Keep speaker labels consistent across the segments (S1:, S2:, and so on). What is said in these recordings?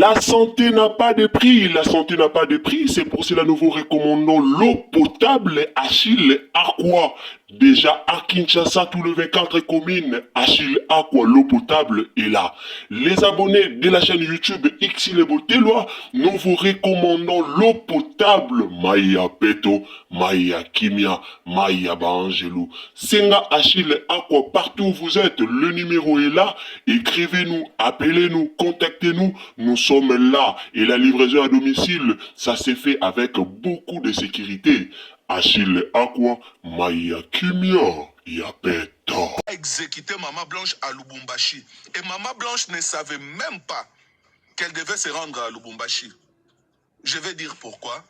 S1: La santé n'a pas de prix, la santé n'a pas de prix, c'est pour cela que nous vous recommandons l'eau potable Achille Aqua. Déjà à Kinshasa, tous les 24 communes, Achille Aqua, l'eau potable est là. Les abonnés de la chaîne YouTube Xile Botelwa, nous vous recommandons l'eau potable Maya Peto, Maya Kimia, Maya Bangelou. Senga Achille Aqua, partout où vous êtes, le numéro est là. Écrivez-nous, appelez-nous, contactez-nous. Nous sommes là. Et la livraison à domicile, ça s'est fait avec beaucoup de sécurité. Achille Aqua, Maya Kimia, Yapeto.
S2: Exécuté Maman Blanche à Lubumbashi. Et Maman Blanche ne savait même pas qu'elle devait se rendre à Lubumbashi. Je vais dire pourquoi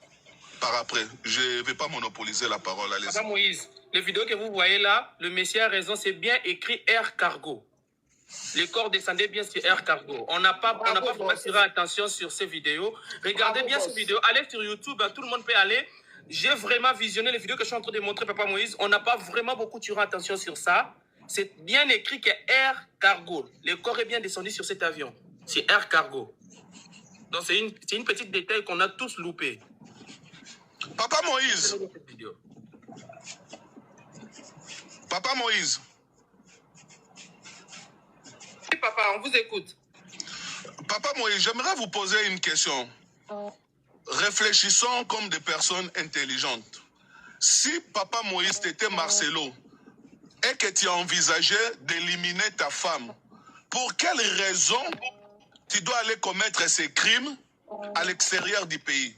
S2: par après. Je ne vais pas monopoliser la parole. Allez-y.
S3: Papa Moïse, les vidéos que vous voyez là, le Messie a raison, c'est bien écrit Air Cargo. Les corps descendaient bien sur Air Cargo. On n'a pas vraiment tiré attention sur ces vidéos. Regardez bien ces vidéos. Allez sur YouTube, tout le monde peut aller. J'ai vraiment visionné les vidéos que je suis en train de montrer, Papa Moïse. On n'a pas vraiment beaucoup tiré attention sur ça. C'est bien écrit que Air Cargo. Le corps est bien descendu sur cet avion. C'est Air Cargo. Donc c'est une petite détail qu'on a tous loupé.
S2: Papa Moïse. Papa Moïse.
S3: Oui, papa, on vous écoute.
S2: Papa Moïse, j'aimerais vous poser une question. Réfléchissons comme des personnes intelligentes. Si Papa Moïse t'était Marcelo et que tu envisageais d'éliminer ta femme, pour quelle raison tu dois aller commettre ces crimes à l'extérieur du pays?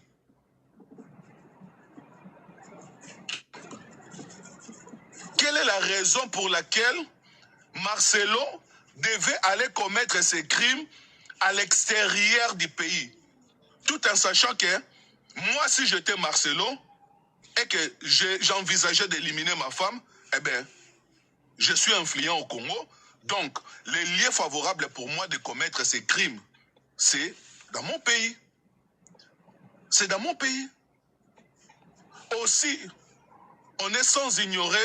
S2: Quelle est la raison pour laquelle Marcelo devait aller commettre ces crimes à l'extérieur du pays? Tout en sachant que moi, si j'étais Marcelo et que j'envisageais d'éliminer ma femme, eh bien, je suis influent au Congo. Donc, les lieux favorables pour moi de commettre ces crimes, c'est dans mon pays. C'est dans mon pays. Aussi, on est sans ignorer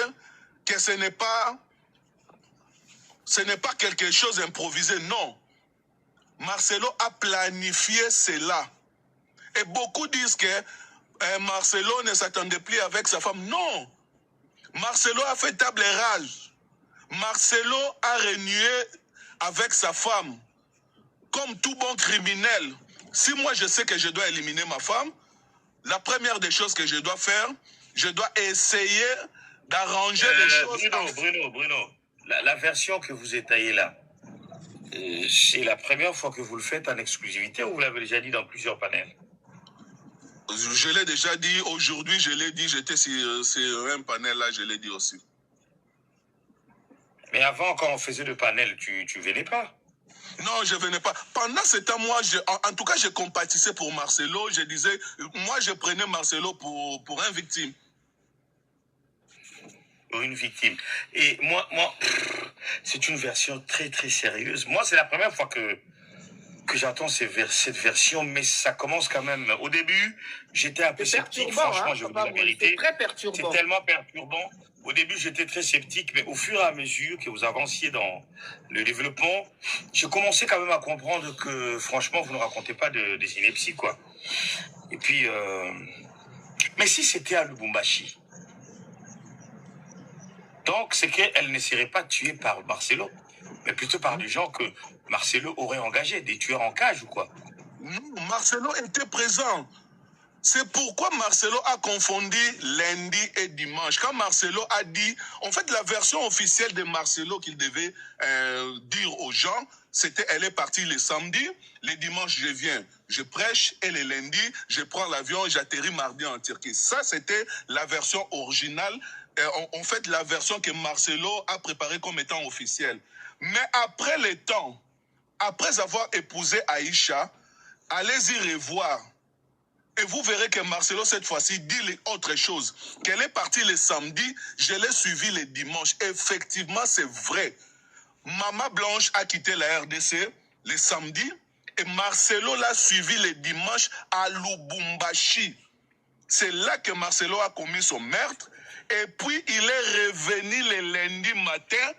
S2: que ce n'est pas quelque chose d'improvisé, non. Marcelo a planifié cela. Et beaucoup disent que Marcelo ne s'attendait plus avec sa femme. Non. Marcelo a fait table rase. Marcelo a renié avec sa femme. Comme tout bon criminel, si moi je sais que je dois éliminer ma femme, la première des choses que je dois faire, je dois essayer d'arranger les choses.
S4: Bruno, la version que vous étayez là, c'est la première fois que vous le faites en exclusivité ou vous l'avez déjà dit dans plusieurs panels?
S2: Je l'ai déjà dit, aujourd'hui je l'ai dit, j'étais sur un panel là, je l'ai dit aussi.
S4: Mais avant, quand on faisait le panel, tu venais pas?
S2: Non, je venais pas. Pendant ce temps, moi, en tout cas, je compatissais pour Marcelo. Je disais, moi, je prenais Marcelo pour un victime.
S4: Pour une victime. Et moi, c'est une version très, très sérieuse. Moi, c'est la première fois que j'entends cette version, mais ça commence quand même. Au début, j'étais un peu sceptique. Franchement, je vous dis la vérité.
S3: C'est très perturbant.
S4: C'est tellement perturbant. Au début, j'étais très sceptique, mais au fur et à mesure que vous avanciez dans le développement, je commençais quand même à comprendre que, franchement, vous ne racontez pas des inepties, quoi. Et puis, mais si c'était à Lubumbashi, donc c'est qu'elle ne serait pas tuée par Marcelo, mais plutôt par des gens que Marcelo aurait engagés, des tueurs en cage ou quoi?
S2: Non, Marcelo était présent. C'est pourquoi Marcelo a confondu lundi et dimanche. Quand Marcelo a dit, en fait, la version officielle de Marcelo qu'il devait dire aux gens, c'était elle est partie le samedi, le dimanche je viens, je prêche, et le lundi, je prends l'avion, j'atterris mardi en Turquie. Ça, c'était la version originale, en fait, la version que Marcelo a préparée comme étant officielle. Mais après le temps, après avoir épousé Aïcha, allez-y revoir. Et vous verrez que Marcelo, cette fois-ci, dit autre chose. Qu'elle est partie le samedi, je l'ai suivi le dimanche. Effectivement, c'est vrai. Maman Blanche a quitté la RDC le samedi et Marcelo l'a suivi le dimanche à Lubumbashi. C'est là que Marcelo a commis son meurtre. Et puis, il est revenu le lundi matin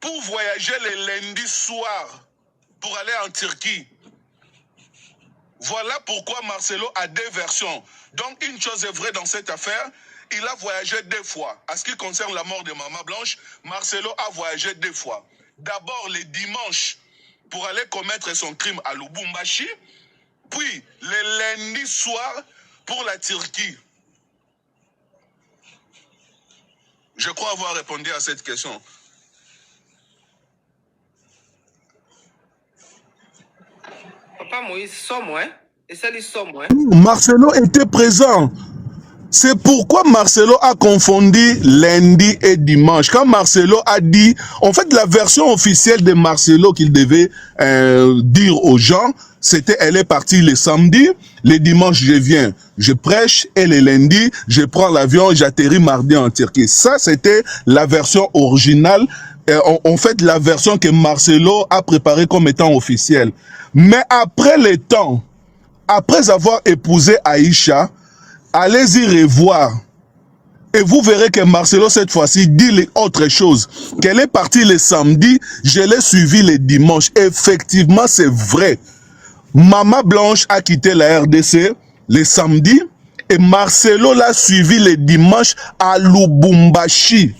S2: pour voyager le lundi soir pour aller en Turquie. Voilà pourquoi Marcelo a deux versions. Donc, une chose est vraie dans cette affaire. Il a voyagé deux fois. En ce qui concerne la mort de Maman Blanche, Marcelo a voyagé deux fois. D'abord, le dimanche, pour aller commettre son crime à Lubumbashi. Puis, le lundi soir, pour la Turquie. Je crois avoir répondu à cette question.
S3: Papa Moïse, somme, hein? Et ça, les sommes, hein?
S2: Marcelo était présent. C'est pourquoi Marcelo a confondu lundi et dimanche. Quand Marcelo a dit, en fait, la version officielle de Marcelo qu'il devait dire aux gens, c'était elle est partie le samedi, le dimanche je viens, je prêche, et le lundi, je prends l'avion, j'atterris mardi en Turquie. Ça, c'était la version originale, en fait, la version que Marcelo a préparée comme étant officielle. Mais après le temps, après avoir épousé Aïcha, allez-y revoir. Et vous verrez que Marcelo, cette fois-ci, dit autre chose. Qu'elle est partie le samedi, je l'ai suivi le dimanche. Effectivement, c'est vrai. Maman Blanche a quitté la RDC le samedi et Marcelo l'a suivi le dimanche à Lubumbashi.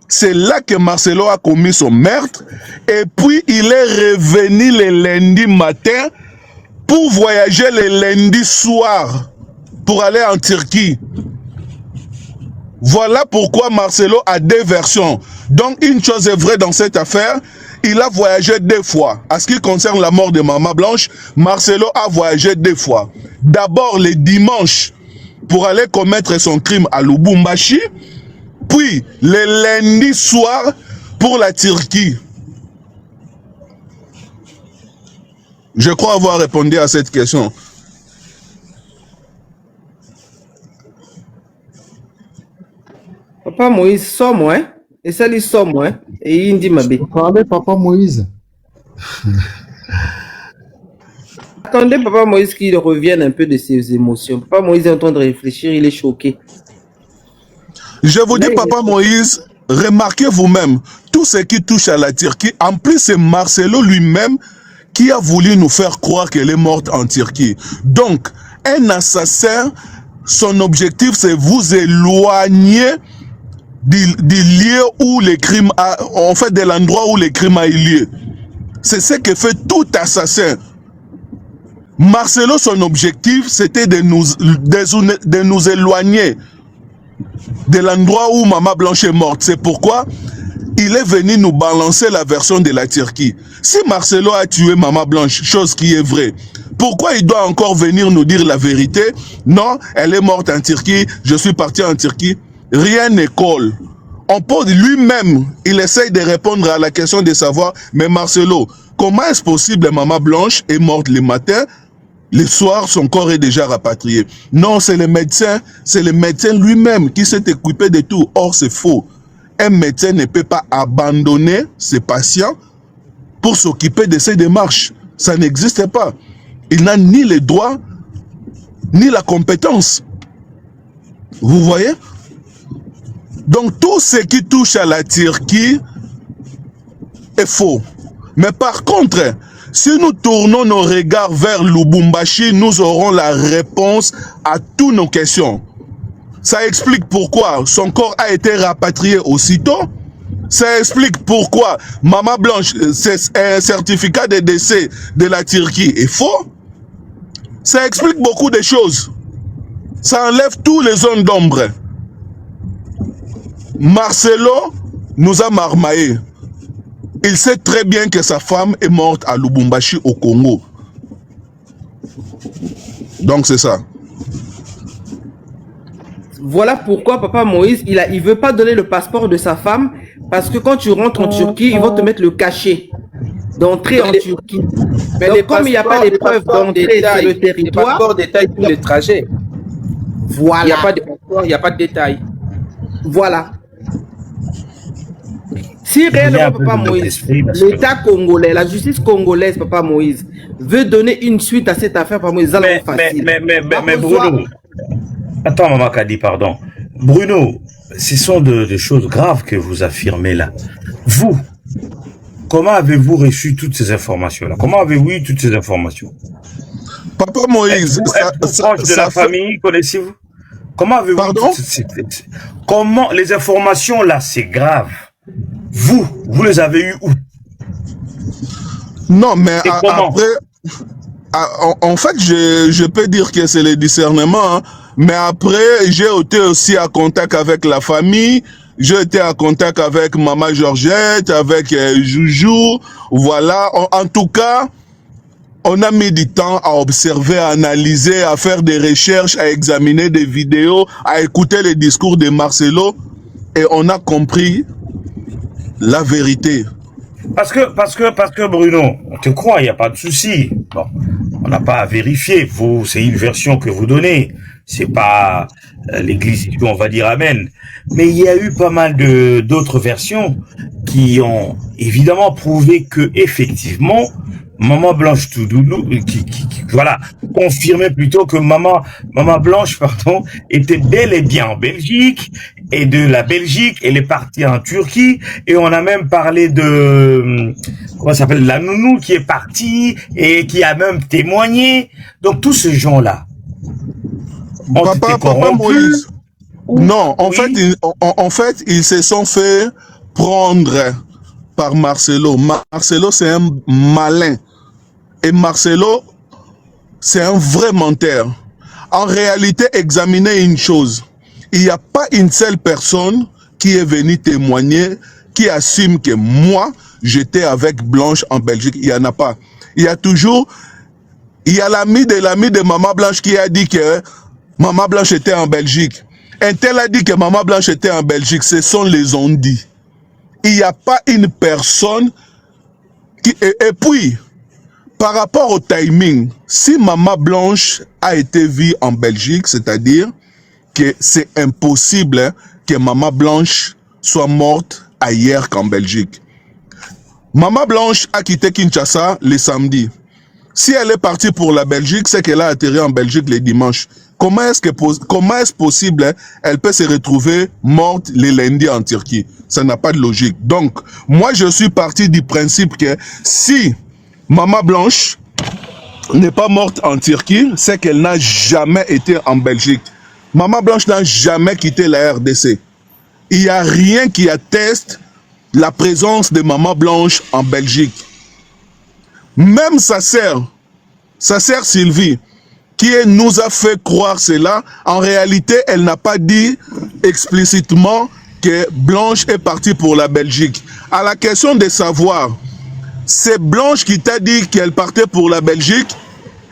S2: C'est là que Marcelo a commis son meurtre. Et puis, il est revenu le lundi matin pour voyager le lundi soir pour aller en Turquie. Voilà pourquoi Marcelo a deux versions. Donc, une chose est vraie dans cette affaire. Il a voyagé deux fois. En ce qui concerne la mort de Maman Blanche, Marcelo a voyagé deux fois. D'abord, le dimanche, pour aller commettre son crime à Lubumbashi. Puis, le lundi soir, pour la Turquie. Je crois avoir répondu à cette question.
S3: Papa Moïse, somme, hein? Et ça, les sommes, hein? Et il dit, ma bête.
S5: Parlez, Papa Moïse.
S3: Attendez, Papa Moïse, qu'il revienne un peu de ses émotions. Papa Moïse est en train de réfléchir, il est choqué.
S2: Je vous dis, Papa Moïse, remarquez vous-même, tout ce qui touche à la Turquie, en plus c'est Marcelo lui-même qui a voulu nous faire croire qu'elle est morte en Turquie. Donc, un assassin, son objectif c'est vous éloigner du lieu où les crimes en fait de l'endroit où les crimes a eu lieu. C'est ce que fait tout assassin. Marcelo, son objectif c'était de nous éloigner de l'endroit où Maman Blanche est morte. C'est pourquoi il est venu nous balancer la version de la Turquie. Si Marcelo a tué Maman Blanche, chose qui est vraie, pourquoi il doit encore venir nous dire la vérité? Non, elle est morte en Turquie, je suis parti en Turquie. Rien ne colle. On pose lui-même, il essaye de répondre à la question de savoir, mais Marcelo, comment est-ce possible Maman Blanche est morte le matin? Le soir, son corps est déjà rapatrié. Non, c'est le médecin lui-même qui s'est occupé de tout. Or, c'est faux. Un médecin ne peut pas abandonner ses patients pour s'occuper de ses démarches. Ça n'existe pas. Il n'a ni les droits, ni la compétence. Vous voyez? Donc, tout ce qui touche à la Turquie est faux. Mais par contre, si nous tournons nos regards vers Lubumbashi, nous aurons la réponse à toutes nos questions. Ça explique pourquoi son corps a été rapatrié aussitôt. Ça explique pourquoi Maman Blanche, un certificat de décès de la Turquie est faux. Ça explique beaucoup de choses. Ça enlève tous les zones d'ombre. Marcelo nous a marmaillés. Il sait très bien que sa femme est morte à Lubumbashi au Congo. Donc c'est ça.
S3: Voilà pourquoi Papa Moïse, il veut pas donner le passeport de sa femme parce que quand tu rentres en Turquie, ils vont te mettre le cachet d'entrer en Turquie. Mais donc, comme il n'y a pas les preuves d'entrée sur le territoire,
S6: les passeports détaillent tous les trajets.
S3: Voilà.
S6: Il n'y a pas de passeport, il n'y a pas de détails.
S3: Voilà. Si réellement, Papa Moïse, l'État congolais, la justice congolaise, Papa Moïse, veut donner une suite à cette affaire, Papa Moïse,
S6: mais Bruno, attends, Maman Kadi, pardon. Bruno, ce sont des choses graves que vous affirmez là. Vous, comment avez-vous reçu toutes ces informations-là? Comment avez-vous eu toutes ces informations?
S2: Papa Moïse,
S6: Êtes-vous proche de la famille? Connaissez-vous? Comment avez-vous...
S2: Pardon?
S6: Comment les informations là, c'est grave. Vous les avez eues où?
S2: Non, mais
S6: Et comment?
S2: après, en fait, je peux dire que c'est le discernement, hein. Mais après, j'ai été aussi en contact avec la famille. J'ai été en contact avec Maman Georgette, avec Joujou. Voilà. En tout cas, on a mis du temps à observer, à analyser, à faire des recherches, à examiner des vidéos, à écouter les discours de Marcelo. Et on a compris la vérité.
S6: Parce que Bruno, on te croit, il n'y a pas de souci. Bon, on n'a pas à vérifier. Vous, c'est une version que vous donnez. C'est pas l'église, on va dire amen. Mais il y a eu pas mal d'autres versions qui ont évidemment prouvé que, effectivement, Maman Blanche Toudoulou, voilà, confirmait plutôt que Maman Blanche, pardon, était bel et bien en Belgique, et de la Belgique, elle est partie en Turquie, et on a même parlé de, comment ça s'appelle, la nounou qui est partie, et qui a même témoigné. Donc, tous ces gens-là ont été
S2: Papa
S6: corrompus.
S2: Moïse. Non, en
S6: Oui.
S2: fait, ils se sont fait prendre par Marcelo. Marcelo, c'est un malin. Et Marcelo, c'est un vrai menteur. En réalité, examinez une chose. Il n'y a pas une seule personne qui est venue témoigner, qui assume que moi, j'étais avec Blanche en Belgique. Il n'y en a pas. Il y a toujours, il y a l'ami de Maman Blanche qui a dit que Maman Blanche était en Belgique. Un tel a dit que Maman Blanche était en Belgique. Ce sont les on-dit. Il n'y a pas une personne qui... Et puis, par rapport au timing, si Maman Blanche a été vue en Belgique, c'est-à-dire que c'est impossible hein, que Maman Blanche soit morte ailleurs qu'en Belgique. Maman Blanche a quitté Kinshasa le samedi. Si elle est partie pour la Belgique, c'est qu'elle a atterri en Belgique le dimanche. Comment est-ce possible hein, elle peut se retrouver morte le lundi en Turquie? Ça n'a pas de logique. Donc, moi, je suis parti du principe que si Maman Blanche n'est pas morte en Turquie, c'est qu'elle n'a jamais été en Belgique. Maman Blanche n'a jamais quitté la RDC. Il n'y a rien qui atteste la présence de Maman Blanche en Belgique. Même sa sœur Sylvie, qui nous a fait croire cela, en réalité, elle n'a pas dit explicitement que Blanche est partie pour la Belgique. À la question de savoir, c'est Blanche qui t'a dit qu'elle partait pour la Belgique,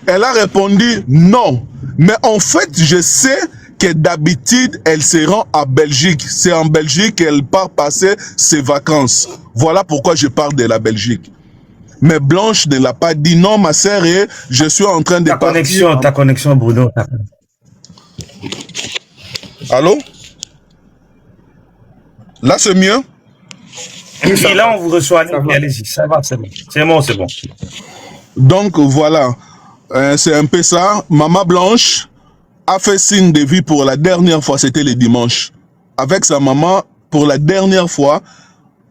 S2: elle a répondu non. Mais en fait, je sais que d'habitude, elle se rend à Belgique. C'est en Belgique qu'elle part passer ses vacances. Voilà pourquoi je parle de la Belgique. Mais Blanche ne l'a pas dit. Non, ma sœur, je suis en train de partir.
S6: Ta connexion, Bruno.
S2: Allô? Là, c'est mieux?
S6: Et là, on vous reçoit. Allez-y, ça va, c'est bon. C'est bon.
S2: Donc, voilà. C'est un peu ça. Maman Blanche a fait signe de vie pour la dernière fois. C'était le dimanche. Avec sa maman, pour la dernière fois,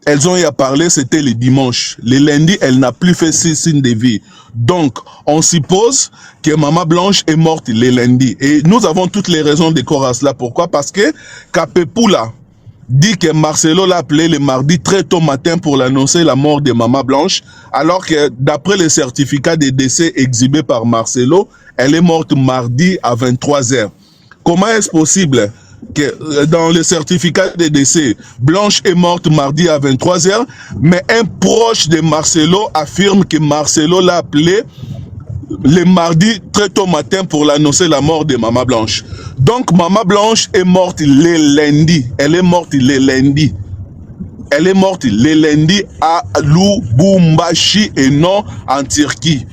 S2: elles ont eu à parler, c'était le dimanche. Le lundi, elle n'a plus fait signe de vie. Donc, on suppose que Maman Blanche est morte le lundi. Et nous avons toutes les raisons de croire à cela. Pourquoi? Parce que Kapepoula dit que Marcelo l'a appelé le mardi très tôt matin pour l'annoncer la mort de Maman Blanche, alors que d'après le certificat de décès exhibé par Marcelo, elle est morte mardi à 23h. Comment est-ce possible que dans le certificat de décès, Blanche est morte mardi à 23h, mais un proche de Marcelo affirme que Marcelo l'a appelé le mardi très tôt matin pour l'annoncer la mort de Maman Blanche. Donc Maman Blanche est morte le lundi. Elle est morte le lundi. Elle est morte le lundi à Lubumbashi et non en Turquie.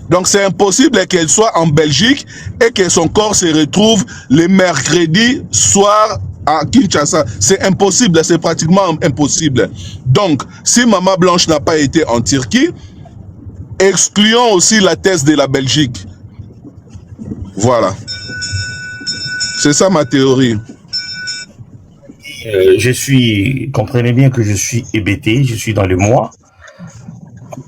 S2: Donc c'est impossible qu'elle soit en Belgique et que son corps se retrouve le mercredi soir à Kinshasa. C'est impossible, c'est pratiquement impossible. Donc, si Maman Blanche n'a pas été en Turquie, excluons aussi la thèse de la Belgique. Voilà. C'est ça ma théorie.
S6: Comprenez bien que je suis hébété, je suis dans le moi.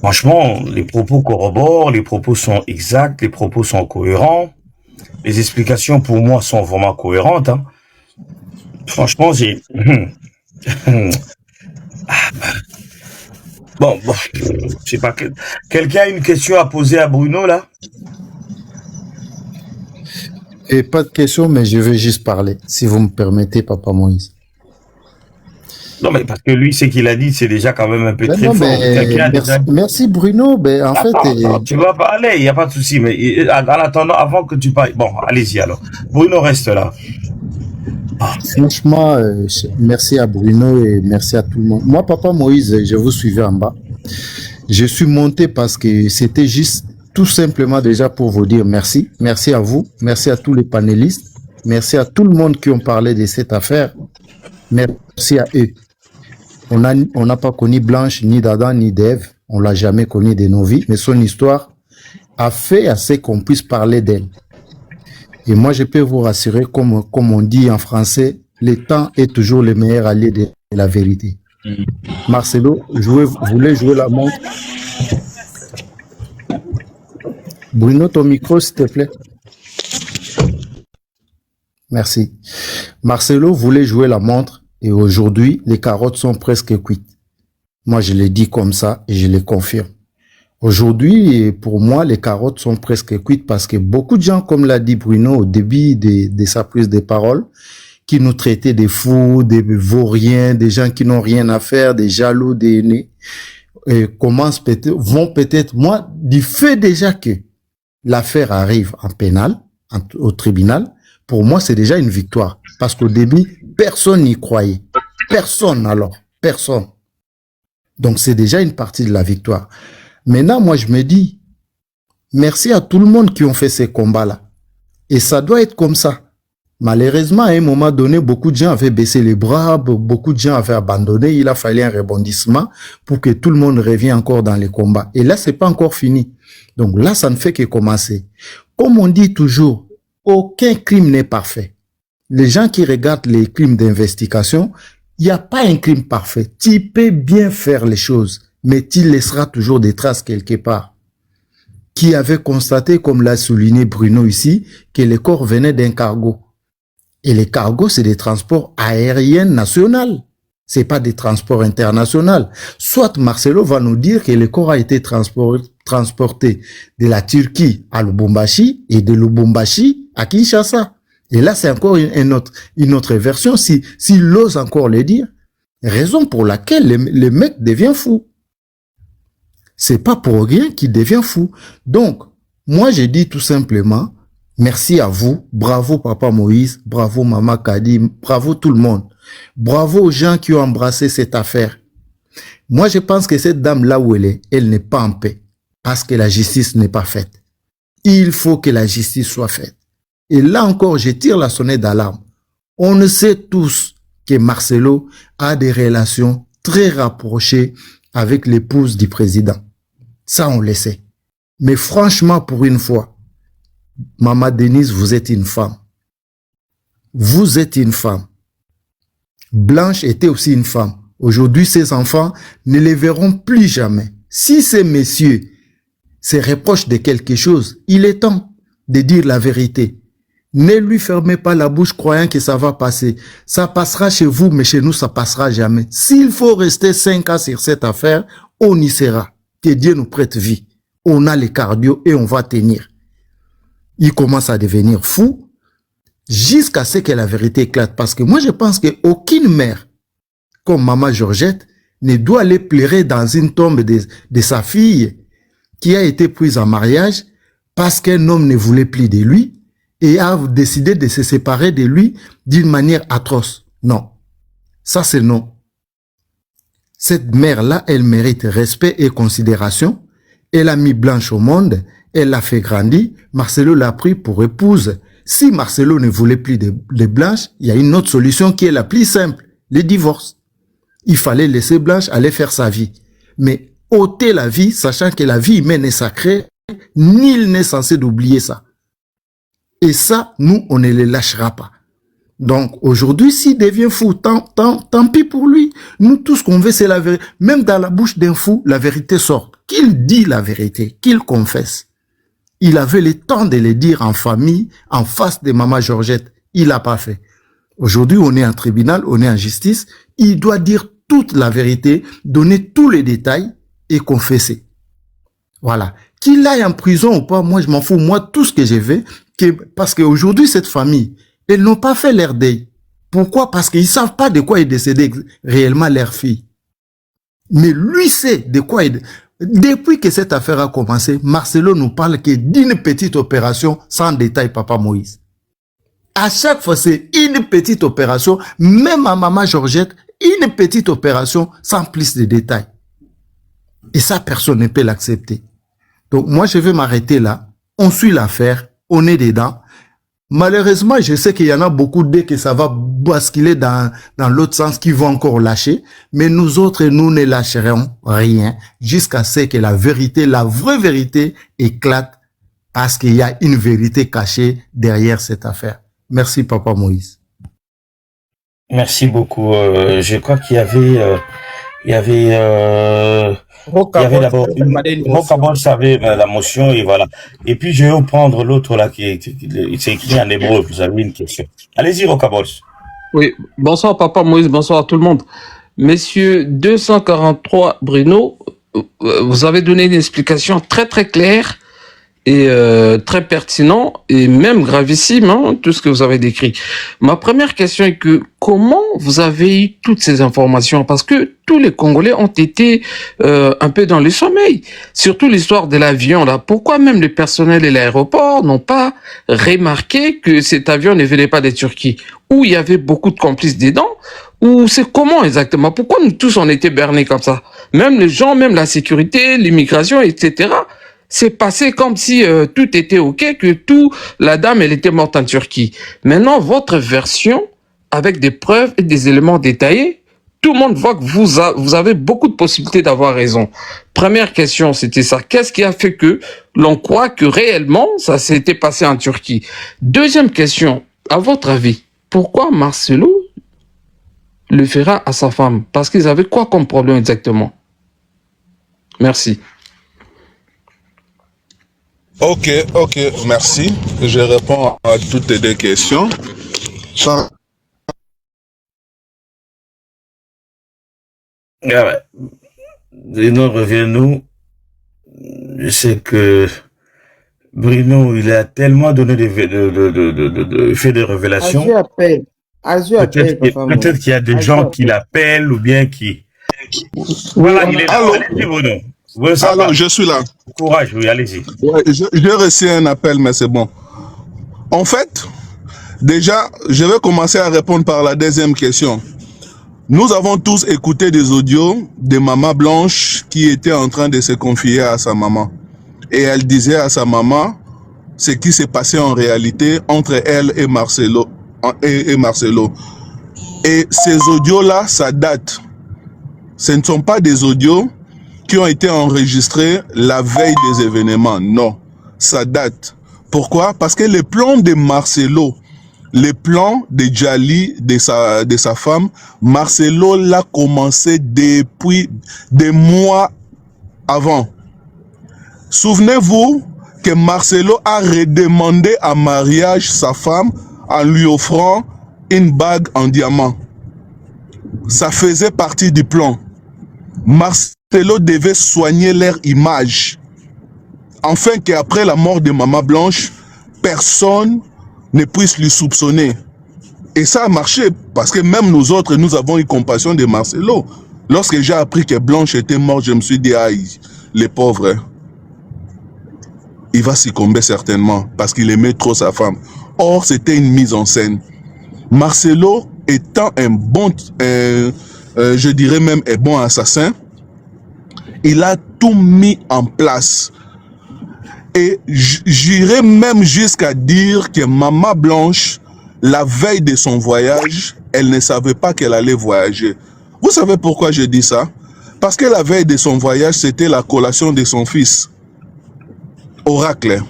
S6: Franchement, les propos corroborent, les propos sont exacts, les propos sont cohérents. Les explications pour moi sont vraiment cohérentes. Hein. Franchement, j'ai... Bon, je sais pas. Quelqu'un a une question à poser à Bruno, là?
S5: Et pas de question, mais je vais juste parler, si vous me permettez, Papa Moïse.
S6: Non, mais parce que lui, ce qu'il a dit, c'est déjà quand même un peu
S5: Ben
S6: très
S5: non,
S6: fort.
S5: mais merci Bruno. Ben, en fait,
S6: Attends, tu vas parler, il n'y a pas de souci. Mais en attendant, avant que tu parles... Bon, allez-y alors. Bruno reste là.
S5: franchement, merci à Bruno et merci à tout le monde. Moi, Papa Moïse, je vous suivais en bas. Je suis monté parce que c'était juste tout simplement déjà pour vous dire merci. Merci à vous. Merci à tous les panélistes. Merci à tout le monde qui ont parlé de cette affaire. Merci à eux. On n'a pas connu Blanche, ni d'Adam, ni d'Ève. On l'a jamais connu de nos vies. Mais son histoire a fait assez qu'on puisse parler d'elle. Et moi, je peux vous rassurer, comme on dit en français, le temps est toujours le meilleur allié de la vérité. Marcelo voulait jouer la montre. Bruno, ton micro, s'il te plaît. Merci. Marcelo voulait jouer la montre et aujourd'hui, les carottes sont presque cuites. Moi, je l'ai dit comme ça et je le confirme. Aujourd'hui, pour moi, les carottes sont presque cuites parce que beaucoup de gens, comme l'a dit Bruno au début de sa prise de parole, qui nous traitaient des fous, des vauriens, des gens qui n'ont rien à faire, des jaloux, des nés, vont peut-être, moi, du fait déjà que l'affaire arrive en pénal, au tribunal, pour moi, c'est déjà une victoire. Parce qu'au début, personne n'y croyait. Personne alors. Personne. Donc, c'est déjà une partie de la victoire. Maintenant, moi, je me dis, merci à tout le monde qui ont fait ces combats-là. Et ça doit être comme ça. Malheureusement, à un moment donné, beaucoup de gens avaient baissé les bras, beaucoup de gens avaient abandonné. Il a fallu un rebondissement pour que tout le monde revienne encore dans les combats. Et là, c'est pas encore fini. Donc là, ça ne fait que commencer. Comme on dit toujours, aucun crime n'est parfait. Les gens qui regardent les crimes d'investigation, il n'y a pas un crime parfait. Tu peux bien faire les choses, mais tu laisseras toujours des traces quelque part. Qui avait constaté, comme l'a souligné Bruno ici, que les corps venaient d'un cargo. Et les cargos, c'est des transports aériens nationaux. C'est pas des transports internationaux. Soit Marcelo va nous dire que le corps a été transporté de la Turquie à Lubumbashi et de Lubumbashi à Kinshasa. Et là, c'est encore une autre version, s'il ose encore le dire. Raison pour laquelle le mec devient fou. C'est pas pour rien qu'il devient fou. Donc, moi, je dis tout simplement, merci à vous, bravo Papa Moïse, bravo Maman Kadi, bravo tout le monde. Bravo aux gens qui ont embrassé cette affaire. Moi, je pense que cette dame là où elle n'est pas en paix parce que la justice n'est pas faite. Il faut que la justice soit faite. Et là encore, je tire la sonnette d'alarme. On ne sait tous que Marcelo a des relations très rapprochées avec l'épouse du président. Ça, on le sait. Mais franchement, pour une fois, Maman Denise, vous êtes une femme. Vous êtes une femme. Blanche était aussi une femme. Aujourd'hui, ses enfants ne les verront plus jamais. Si ces messieurs se reprochent de quelque chose, il est temps de dire la vérité. Ne lui fermez pas la bouche croyant que ça va passer. Ça passera chez vous, mais chez nous, ça passera jamais. S'il faut rester 5 ans sur cette affaire, on y sera. Que Dieu nous prête vie. On a les cardio et on va tenir. Il commence à devenir fou jusqu'à ce que la vérité éclate. Parce que moi, je pense qu'aucune mère, comme Maman Georgette, ne doit aller pleurer dans une tombe de sa fille qui a été prise en mariage parce qu'un homme ne voulait plus de lui et a décidé de se séparer de lui d'une manière atroce. Non. Ça, c'est non. Cette mère-là, elle mérite respect et considération. Elle a mis Blanche au monde. Elle l'a fait grandir. Marcelo l'a pris pour épouse. Si Marcelo ne voulait plus de Blanche, il y a une autre solution qui est la plus simple. Le divorce. Il fallait laisser Blanche aller faire sa vie. Mais ôter la vie, sachant que la vie humaine est sacrée, nul n'est censé d'oublier ça. Et ça, nous, on ne les lâchera pas. Donc, aujourd'hui, s'il devient fou, tant pis pour lui. Nous, tout ce qu'on veut, c'est la vérité. Même dans la bouche d'un fou, la vérité sort. qu'il dise la vérité, qu'il confesse. Il avait le temps de le dire en famille, en face de maman Georgette. Il l'a pas fait. Aujourd'hui, on est en tribunal, on est en justice. Il doit dire toute la vérité, donner tous les détails et confesser. Voilà. Qu'il aille en prison ou pas, moi, je m'en fous. Moi, tout ce que j'ai fait, parce qu'aujourd'hui, cette famille, ils n'ont pas fait leur deuil. Pourquoi? Parce qu'ils savent pas de quoi est décédé réellement leur fille. Mais lui sait de quoi il... Depuis que cette affaire a commencé, Marcelo nous parle que d'une petite opération sans détail, Papa Moïse. À chaque fois, c'est une petite opération, même à maman Georgette, une petite opération sans plus de détails. Et ça, personne ne peut l'accepter. Donc, moi, je vais m'arrêter là. On suit l'affaire, on est dedans. Malheureusement, je sais qu'il y en a beaucoup dès que ça va basculer dans l'autre sens qui vont encore lâcher. Mais nous autres, nous ne lâcherons rien jusqu'à ce que la vérité, la vraie vérité éclate parce qu'il y a une vérité cachée derrière cette affaire. Merci, Papa Moïse.
S6: Merci beaucoup. Je crois qu'il y avait d'abord Rocabol savait la motion et voilà. Et puis je vais prendre l'autre là qui c'est écrit en hébreu. Vous avez une question. Allez-y Rocabol.
S7: Oui, bonsoir Papa Moïse, bonsoir à tout le monde. Messieurs 243 Bruno, vous avez donné une explication très très claire et très pertinent et même gravissime, hein, tout ce que vous avez décrit. Ma première question est que comment vous avez eu toutes ces informations? Parce que tous les Congolais ont été un peu dans le sommeil, surtout l'histoire de l'avion là. Pourquoi même le personnel et l'aéroport n'ont pas remarqué que cet avion ne venait pas de Turquie, où il y avait beaucoup de complices dedans? Ou c'est comment exactement? Pourquoi nous tous on était bernés comme ça? Même les gens, même la sécurité, l'immigration, etc. C'est passé comme si tout était ok, que la dame, elle était morte en Turquie. Maintenant, votre version, avec des preuves et des éléments détaillés, tout le monde voit que vous avez beaucoup de possibilités d'avoir raison. Première question, c'était ça. Qu'est-ce qui a fait que l'on croit que réellement, ça s'était passé en Turquie? Deuxième question, à votre avis, pourquoi Marcelo le fera à sa femme? Parce qu'ils avaient quoi comme problème exactement? Merci.
S8: Ok, merci. Je réponds à toutes les deux questions.
S6: Bruno, reviens-nous. Je sais que Bruno, il a tellement donné fait des révélations. Peut-être qu'il y a des gens qui l'appellent ou bien qui... Voilà, il est là. Allez-y, Bruno.
S8: Alors, je suis là.
S6: Courage, oui, allez-y.
S8: Ouais, j'ai reçu un appel, mais c'est bon. En fait, déjà, je vais commencer à répondre par la deuxième question. Nous avons tous écouté des audios de Maman Blanche qui était en train de se confier à sa maman. Et elle disait à sa maman ce qui s'est passé en réalité entre elle et Marcelo. Et ces audios-là, ça date. Ce ne sont pas des audios qui ont été enregistrés la veille des événements. Non, ça date. Pourquoi? Parce que les plans de Marcelo, les plans de Djali, de sa femme, Marcelo l'a commencé depuis des mois avant. Souvenez-vous que Marcelo a redemandé en mariage sa femme en lui offrant une bague en diamant. Ça faisait partie du plan. Marcelo devait soigner leur image, afin qu'après la mort de Maman Blanche, personne ne puisse lui soupçonner. Et ça a marché, parce que même nous autres, nous avons eu compassion de Marcelo. Lorsque j'ai appris que Blanche était morte, je me suis dit, aïe, les pauvres, il va succomber certainement, parce qu'il aimait trop sa femme. Or, c'était une mise en scène. Marcelo étant un bon, je dirais même un bon assassin, il a tout mis en place. Et j'irais même jusqu'à dire que Maman Blanche, la veille de son voyage, elle ne savait pas qu'elle allait voyager. Vous savez pourquoi je dis ça? Parce que la veille de son voyage, c'était la collation de son fils, Oracle.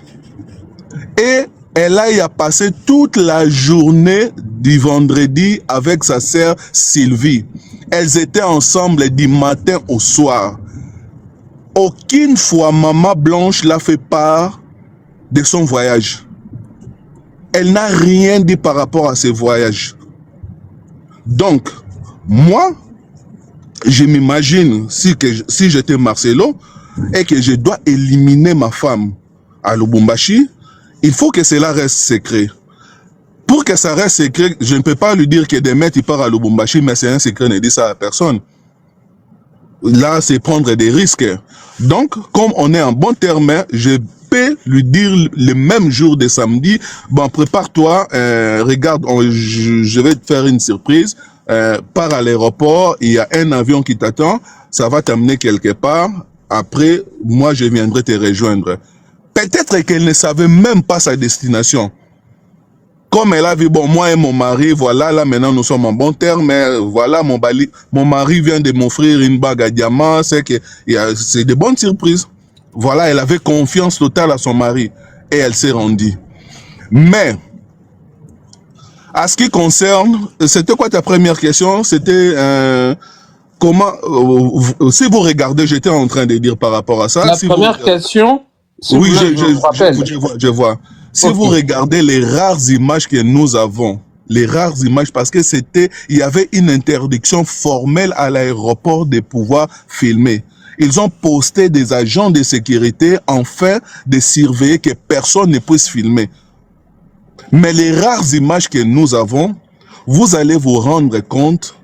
S8: Et elle a y a passé toute la journée du vendredi avec sa sœur Sylvie. Elles étaient ensemble du matin au soir. aucune fois Maman Blanche l'a fait part de son voyage. Elle n'a rien dit par rapport à ce voyage. Donc, moi, je m'imagine si j'étais Marcelo et que je dois éliminer ma femme à Lubumbashi, il faut que cela reste secret. Pour que ça reste secret, je ne peux pas lui dire que demain il part à Lubumbashi, mais c'est un secret, ne dit ça à personne. Là, c'est prendre des risques. Donc, comme on est en bon terme, je peux lui dire le même jour de samedi, bon, prépare-toi, regarde, je vais te faire une surprise, pars à l'aéroport, il y a un avion qui t'attend, ça va t'amener quelque part, après, moi, je viendrai te rejoindre. Peut-être qu'elle ne savait même pas sa destination. Comme elle a vu, bon, moi et mon mari, voilà, là, maintenant, nous sommes en bon terme, mais voilà, mon mari vient de m'offrir une bague à diamant, c'est de bonnes surprises. Voilà, elle avait confiance totale à son mari, et elle s'est rendue. Mais, à ce qui concerne, c'était quoi ta première question? C'était, comment, si vous regardez, j'étais en train de dire par rapport à ça.
S7: La
S8: si
S7: première question, si
S8: oui,
S7: je
S8: vois. Si vous regardez les rares images que nous avons, les rares images, parce que il y avait une interdiction formelle à l'aéroport de pouvoir filmer. Ils ont posté des agents de sécurité afin de surveiller que personne ne puisse filmer. Mais les rares images que nous avons, vous allez vous rendre compte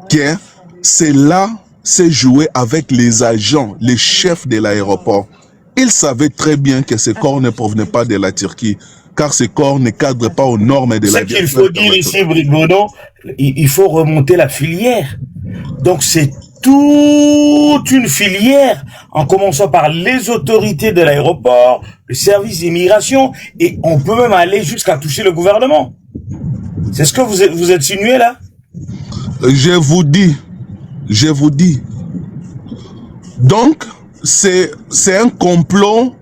S8: que cela s'est joué avec les agents, les chefs de l'aéroport. Ils savaient très bien que ces corps ne provenaient pas de la Turquie, car ces corps ne cadrent pas aux normes de la
S6: Turquie. Ce qu'il faut dire ici, Bruno, il faut remonter la filière. Donc c'est toute une filière, en commençant par les autorités de l'aéroport, le service d'immigration, et on peut même aller jusqu'à toucher le gouvernement. C'est ce que vous insinuez là?
S8: Je vous dis. Donc, c'est un complot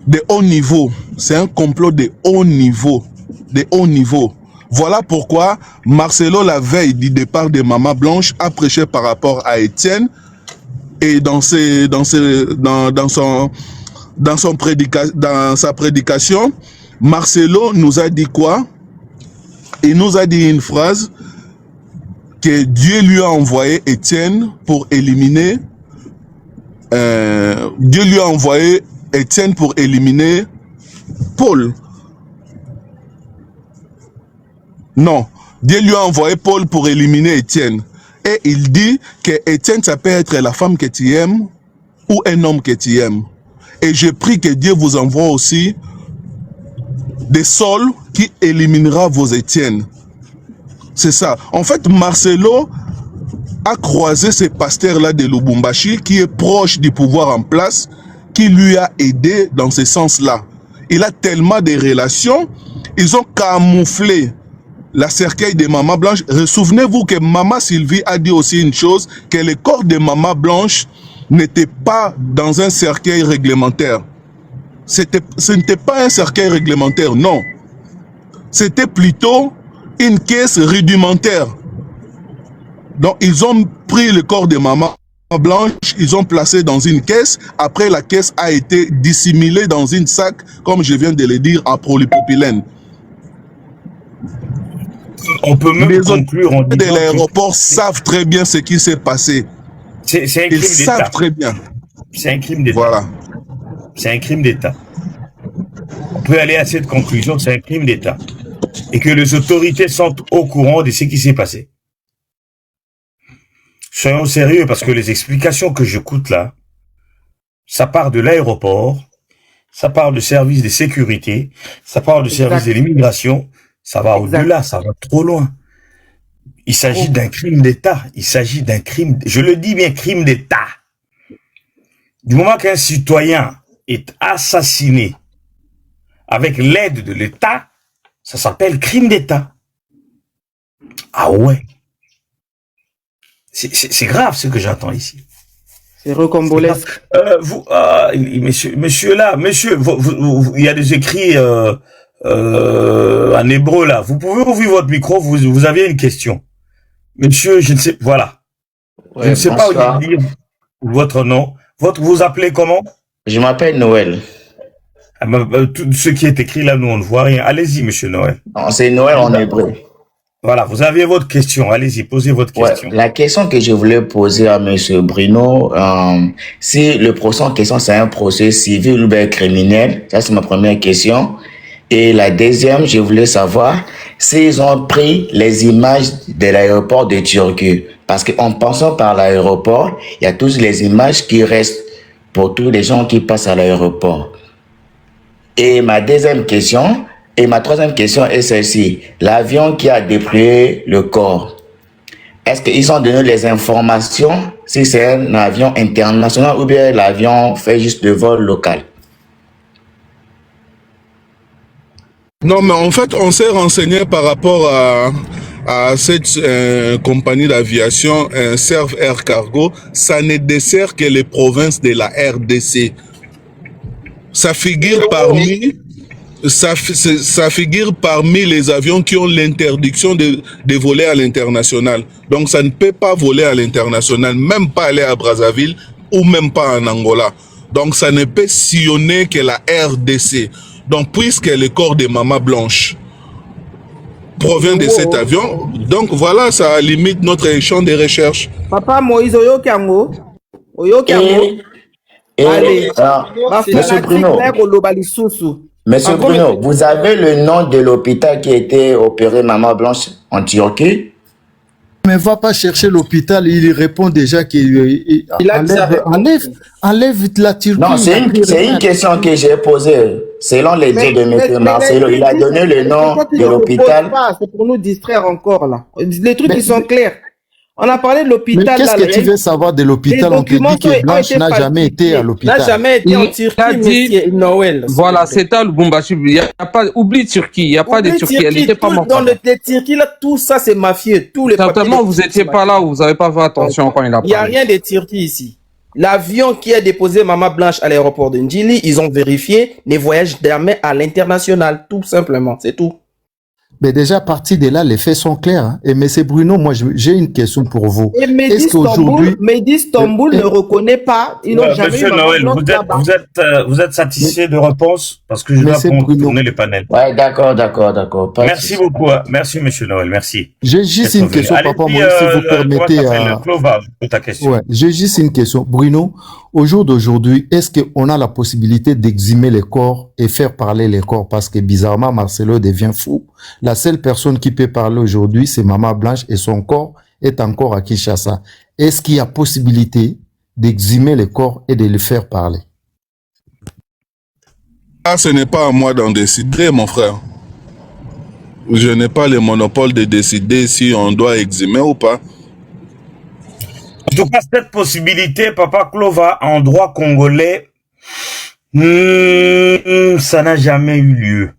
S8: de haut niveau. C'est un complot de haut niveau. De haut niveau. Voilà pourquoi Marcelo, la veille du départ de Maman Blanche, a prêché par rapport à Étienne. Et dans sa prédication, Marcelo nous a dit quoi? Il nous a dit une phrase que Dieu lui a envoyé Étienne pour éliminer Dieu lui a envoyé Étienne pour éliminer Paul. Non, Dieu lui a envoyé Paul pour éliminer Étienne. Et il dit que Étienne, ça peut être la femme que tu aimes ou un homme que tu aimes. Et je prie que Dieu vous envoie aussi des Sauls qui éliminera vos Étienne. C'est ça. En fait, Marcelo a croisé ce pasteur-là de Lubumbashi qui est proche du pouvoir en place, qui lui a aidé dans ce sens-là. Il a tellement de relations, ils ont camouflé la cercueil de Maman Blanche. Souvenez-vous que Maman Sylvie a dit aussi une chose, que le corps de Maman Blanche n'était pas dans un cercueil réglementaire. Ce n'était pas un cercueil réglementaire, non. C'était plutôt une caisse rudimentaire. Donc, ils ont pris le corps de Maman Blanche, ils ont placé dans une caisse. Après, la caisse a été dissimulée dans une sac, comme je viens de le dire, en polypropylène.
S6: On peut même conclure en disant
S8: de l'aéroport savent très bien ce qui s'est passé.
S6: C'est un crime d'État.
S8: Ils savent très bien.
S6: C'est un crime d'État.
S8: Voilà.
S6: C'est un crime d'État. On peut aller à cette conclusion, c'est un crime d'État. Et que les autorités sont au courant de ce qui s'est passé. Soyons sérieux, parce que les explications que j'écoute là, ça part de l'aéroport, ça part du service de sécurité, ça part du service de l'immigration, ça va au-delà, ça va trop loin. Il s'agit d'un crime d'État, il s'agit d'un crime, je le dis bien, crime d'État. Du moment qu'un citoyen est assassiné avec l'aide de l'État, ça s'appelle crime d'État. Ah ouais. C'est grave ce que j'entends ici.
S9: C'est rocambolesque.
S6: Monsieur, il y a des écrits en hébreu là. Vous pouvez ouvrir votre micro, vous avez une question. Monsieur, je ne sais, voilà. Ouais, je ne sais pas où dire votre nom. Vous appelez comment?
S10: Je m'appelle Noël.
S6: Tout ce qui est écrit là, nous, on ne voit rien. Allez-y, monsieur Noël.
S10: Non, c'est Noël en hébreu.
S6: Voilà, vous aviez votre question. Allez-y, posez votre question.
S10: La question que je voulais poser à monsieur Bruno, si le procès en question, c'est un procès civil ou bien criminel, ça c'est ma première question. Et la deuxième, je voulais savoir s'ils ont pris les images de l'aéroport de Turquie. Parce qu'en passant par l'aéroport, il y a toutes les images qui restent pour tous les gens qui passent à l'aéroport. Et ma troisième question est celle-ci. L'avion qui a déployé le corps, est-ce qu'ils ont donné les informations si c'est un avion international ou bien l'avion fait juste le vol local?
S8: Non, mais en fait, on s'est renseigné par rapport à cette compagnie d'aviation, Serve Air Cargo. Ça ne dessert que les provinces de la RDC. Ça figure parmi les avions qui ont l'interdiction de voler à l'international. Donc ça ne peut pas voler à l'international, même pas aller à Brazzaville ou même pas en Angola. Donc ça ne peut sillonner que la RDC. Donc puisque le corps de Maman Blanche provient de cet avion, donc voilà, ça limite notre champ de recherche.
S9: Papa Moïse, Oyokango. Allez,
S10: Monsieur Bruno, vous avez le nom de l'hôpital qui a été opéré Maman Blanche en Turquie?
S5: Mais va pas chercher l'hôpital, il répond déjà qu'il enlève la Turquie.
S10: Non, c'est une question que j'ai posée. Selon les dires de M. Marcelo, il a donné le nom de l'hôpital.
S9: C'est pour nous distraire encore là. Les trucs qui sont clairs. On a parlé de l'hôpital.
S5: Qu'est-ce que tu veux savoir de l'hôpital? On te dit que Blanche n'a jamais été à l'hôpital.
S9: N'a jamais été en Turquie, monsieur Noël.
S7: Voilà, c'est à Lubumbashi. Il n'y a pas, oublie Turquie. Il n'y a pas de Turquie. Elle n'était pas morte.
S9: Dans le Turquie, là, tout ça, c'est mafieux. Tous les
S7: certainement, vous n'étiez pas là ou vous n'avez pas fait attention quand il a parlé.
S9: Il n'y a rien de Turquie ici. L'avion qui a déposé Maman Blanche à l'aéroport de Ndjili, ils ont vérifié les voyages jamais à l'international. Tout simplement. C'est tout.
S5: Mais déjà, à partir de là, les faits sont clairs. Hein. Et M. Bruno, moi, j'ai une question pour vous.
S9: Et Mehdi Istanbul ne reconnaît pas. Ils n'ont jamais
S6: Monsieur Noël, vous êtes satisfait de réponse? Parce que je dois tourner le panel.
S10: Ouais, d'accord.
S6: Merci beaucoup. Merci, monsieur Noël. Merci.
S5: J'ai juste une question, papa Moïse, si vous permettez.
S6: Ta question.
S5: Ouais, j'ai juste une question. Bruno, au jour d'aujourd'hui, est-ce qu'on a la possibilité d'exhumer les corps et faire parler les corps? Parce que bizarrement, Marcelo devient fou. La seule personne qui peut parler aujourd'hui, c'est Maman Blanche et son corps est encore à Kinshasa. Est-ce qu'il y a possibilité d'exhumer les corps et de les faire parler?
S8: Ah, ce n'est pas à moi d'en décider, mon frère. Je n'ai pas le monopole de décider si on doit exhumer ou pas.
S6: En tout cas, cette possibilité, Papa Clova, en droit congolais, ça n'a jamais eu lieu.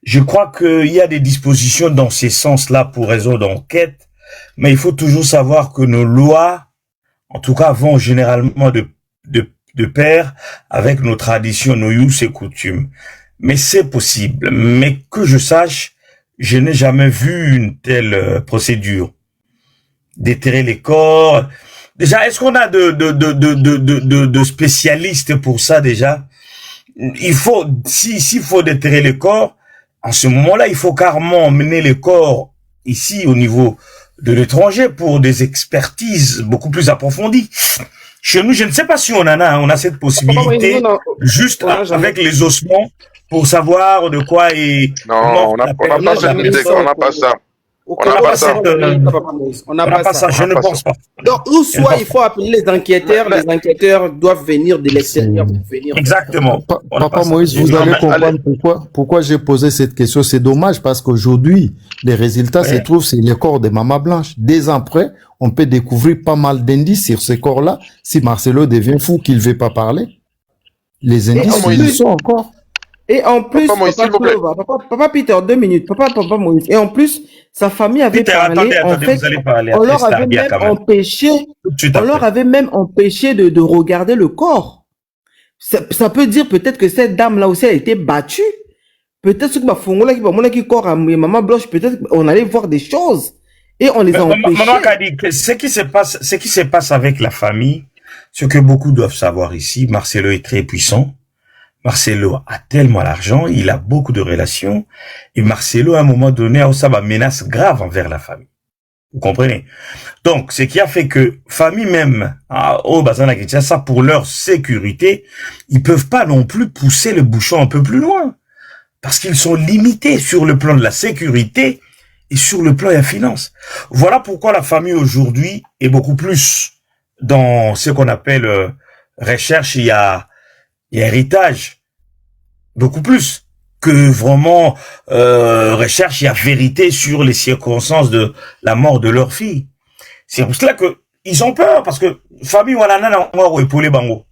S6: Je crois qu'il y a des dispositions dans ces sens-là pour raison d'enquête, mais il faut toujours savoir que nos lois, en tout cas, vont généralement de pair avec nos traditions, nos us et coutumes. Mais c'est possible. Mais que je sache, je n'ai jamais vu une telle procédure. Déterrer les corps. Déjà, est-ce qu'on a de spécialistes pour ça déjà? Il faut, s'il faut déterrer les corps, en ce moment-là, il faut carrément emmener les corps ici au niveau de l'étranger pour des expertises beaucoup plus approfondies. Chez nous, je ne sais pas si on en a, on a cette possibilité juste avec les ossements pour savoir de quoi est.
S11: Non, on n'a pas ça. On n'a pas ça.
S6: Je ne pense pas.
S9: Donc, ou soit il faut appeler les enquêteurs doivent venir de l'extérieur pour venir.
S6: Exactement.
S5: Papa Moïse, vous allez comprendre pourquoi j'ai posé cette question. C'est dommage parce qu'aujourd'hui, les résultats se trouvent sur les corps de Maman Blanche. 2 ans après, on peut découvrir pas mal d'indices sur ces corps-là. Si Marcelo devient fou, qu'il ne veut pas parler, les indices, ils sont encore.
S9: Et en plus, papa Peter, 2 minutes, papa Moïse. Et en plus, sa famille avait parlé, en fait, on leur avait même empêché de regarder le corps. Ça peut dire peut-être que cette dame-là aussi a été battue. Peut-être que corps à Maman Blanche, peut-être on allait voir des choses. Et on les a empêchés.
S6: Ce qui se passe avec la famille, Ce que beaucoup doivent savoir ici, Marcelo est très puissant. Marcelo a tellement l'argent, il a beaucoup de relations. Et Marcelo, à un moment donné, a aussi une menace grave envers la famille. Vous comprenez? Donc, ce qui a fait que famille même, au Bazana Kinshasa, pour leur sécurité, ils peuvent pas non plus pousser le bouchon un peu plus loin. Parce qu'ils sont limités sur le plan de la sécurité et sur le plan de la finance. Voilà pourquoi la famille aujourd'hui est beaucoup plus dans ce qu'on appelle recherche et héritage. Beaucoup plus que vraiment recherche et vérité sur les circonstances de la mort de leur fille. C'est pour cela que ils ont peur, parce que famille Wanana on épaulé bango.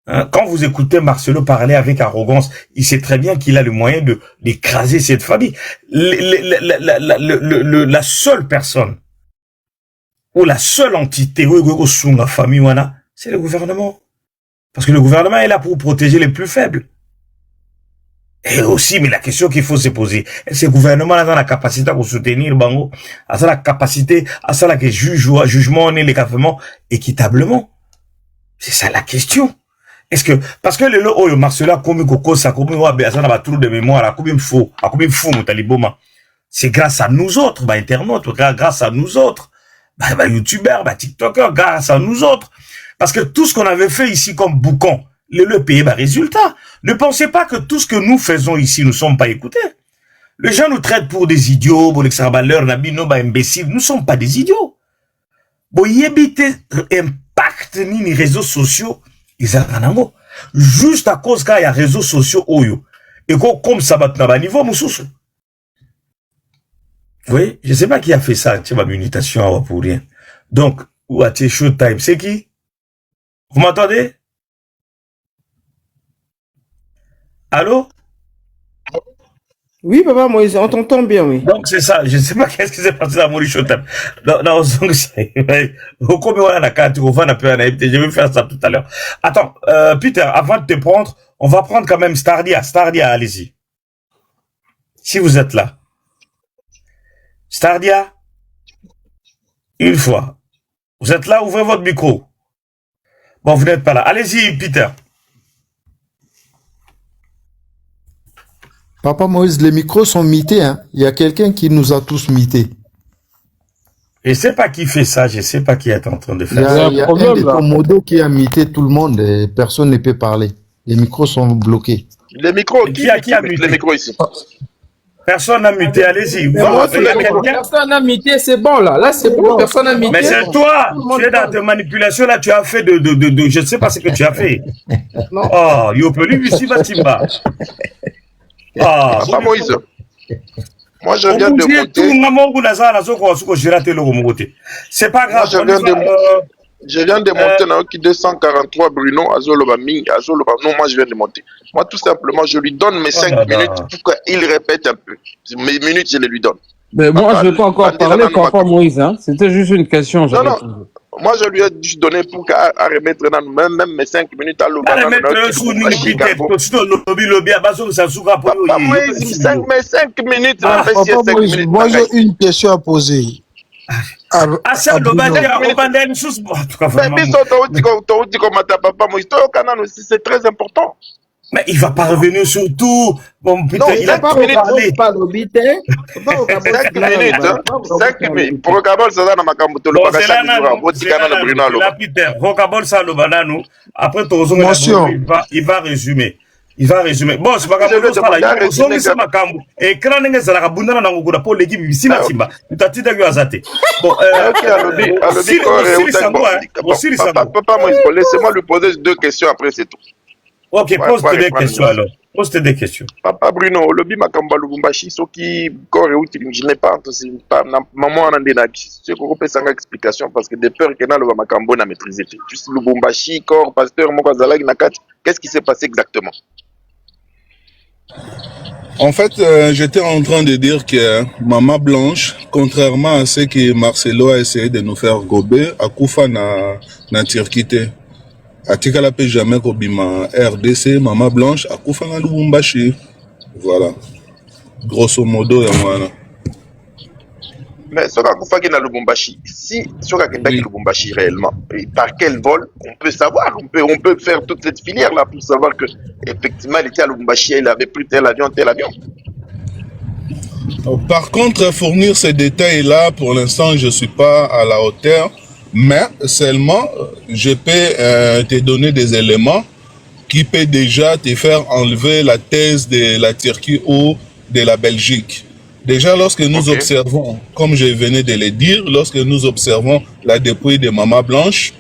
S6: Quand vous écoutez Marcelo parler avec arrogance, il sait très bien qu'il a le moyen d'écraser cette famille. La seule personne ou la seule entité où la famille Wana, c'est le gouvernement. Parce que le gouvernement est là pour protéger les plus faibles. Et aussi, mais la question qu'il faut se poser, est-ce que le gouvernement a la capacité de soutenir Bango, a la capacité, a la jugement et les gouvernements équitablement? C'est ça la question. Est-ce que, parce que le Marcelo a commis coco, ça commis ça n'a trou de mémoire, a commis faux, Moutaliboma. C'est grâce à nous autres, internautes, grâce à nous autres, youtubeurs, tiktokers, grâce à nous autres. Parce que tout ce qu'on avait fait ici comme boucan, le pays, résultat. Ne pensez pas que tout ce que nous faisons ici, nous ne sommes pas écoutés. Les gens nous traitent pour des idiots, pour les valeurs, imbéciles. Nous ne sommes pas des idiots. Bon, y éviter impact ni les réseaux sociaux, ils ont juste à cause qu'il y a réseaux sociaux, et comme ça va à niveau, vous voyez, je ne sais pas qui a fait ça, tu vois, mutation pour rien. Donc, ou à Showtime, c'est qui? Vous m'entendez? Allô?
S9: Oui, papa Moïse, on t'entend bien, oui.
S6: Donc, c'est ça. Je ne sais pas qu'est-ce qui s'est passé dans mon Showtime. Non, je vais faire ça tout à l'heure. Attends, Peter, avant de te prendre, on va prendre quand même Stardia. Stardia, allez-y. Si vous êtes là. Stardia? Une fois. Vous êtes là, ouvrez votre micro. Bon, vous n'êtes pas là. Allez-y, Peter.
S5: Papa Moïse, les micros sont mités. Hein. Il y a quelqu'un qui nous a tous mités.
S6: Je ne sais pas qui fait ça. Je ne sais pas qui est en train de faire
S5: ça. Il y a un des
S7: là.
S5: commodos qui a mité tout le monde et personne ne peut parler. Les micros sont bloqués.
S11: Les micros, qui a muté les micros ici?
S6: Personne n'a muté, allez-y.
S7: Personne n'a muté, c'est bon là. Là, c'est bon, personne n'a muté.
S6: Mais c'est toi, tu es dans tes manipulations là, tu as fait je ne sais pas ce que tu as fait.
S9: Non.
S6: Oh, Yopelu, ici, Batimba.
S11: Papa Moïse, moi je viens de monter.
S6: C'est pas grave.
S11: Je viens de monter dans 243 Bruno Azoloba Ming, Azoloba. Non, moi je viens de monter. Moi tout simplement, je lui donne mes 5 minutes pour qu'il répète un peu. Mes minutes, je les lui donne.
S7: Mais moi, je ne vais pas encore parler, papa Moïse. Hein. C'était juste une question.
S11: Non. Moi, je lui ai juste donné pour qu'à remettre dans même mes 5 minutes à l'eau.
S6: Papa
S11: Moïse, mes 5 minutes.
S12: Moi, j'ai une question à poser.
S11: C'est très important.
S6: Mais il va pas revenir sur tout. Bon, putain,
S11: non,
S6: il a pas parlé.
S11: 5 minutes. 5 minutes. Pour Kabol, ça dans ma camboto.
S6: Bon, c'est là, Peter. Rokabol, ça, le banano. Après, il va résumer. Il va résumer. Bon, c'est pas grave. C'est ma cambo. Et quand on est dans la bunda, on a un pour l'équipe ici, Matimba. Tu t'as dit que tu as zaté. Bon,
S11: Papa Moïse, laissez-moi lui poser 2 questions après, c'est tout.
S6: Ok, pose-toi des questions alors. Pose-toi des questions.
S11: Papa Bruno, le Bimakamba Lubumbashi, ce qui corps utile, je n'ai pas maman en Andenaki. C'est qu'on peut sans explication parce que des peurs que le Bimakambo n'a maîtrisé. Juste Lubumbashi, corps, pasteur, Mokazalag, Nakat. Qu'est-ce qui s'est passé exactement?
S8: En fait, j'étais en train de dire que Maman Blanche, contrairement à ce que Marcelo a essayé de nous faire gober, a Koufa na Tirkité. Atikala pe jamais kobima RDC, Maman Blanche, a Koufa na Lubumbashi. Voilà. Grosso modo, ya mwana.
S11: Mais ce qui est dans Lubumbashi, si ce qui est dans Lubumbashi réellement, et par quel vol, on peut savoir, on peut faire toute cette filière là pour savoir que effectivement il était à Lubumbashi, il avait plus tel avion, tel avion.
S8: Par contre, fournir ces détails-là, pour l'instant, je ne suis pas à la hauteur, mais seulement, je peux te donner des éléments qui peuvent déjà te faire enlever la thèse de la Turquie ou de la Belgique. Déjà, lorsque nous observons, comme je venais de le dire, lorsque nous observons la dépouille de Maman Blanche,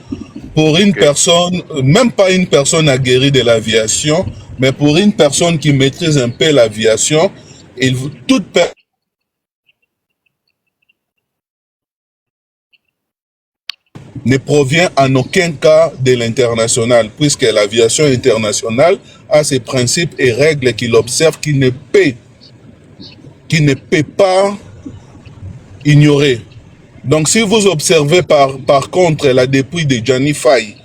S8: pour une personne, même pas une personne aguerrie de l'aviation, mais pour une personne qui maîtrise un peu l'aviation, toute personne ne provient en aucun cas de l'international, puisque l'aviation internationale a ses principes et règles qu'il observe, qui ne peut pas ignorer. Donc si vous observez par contre la dépouille de Gianni Faye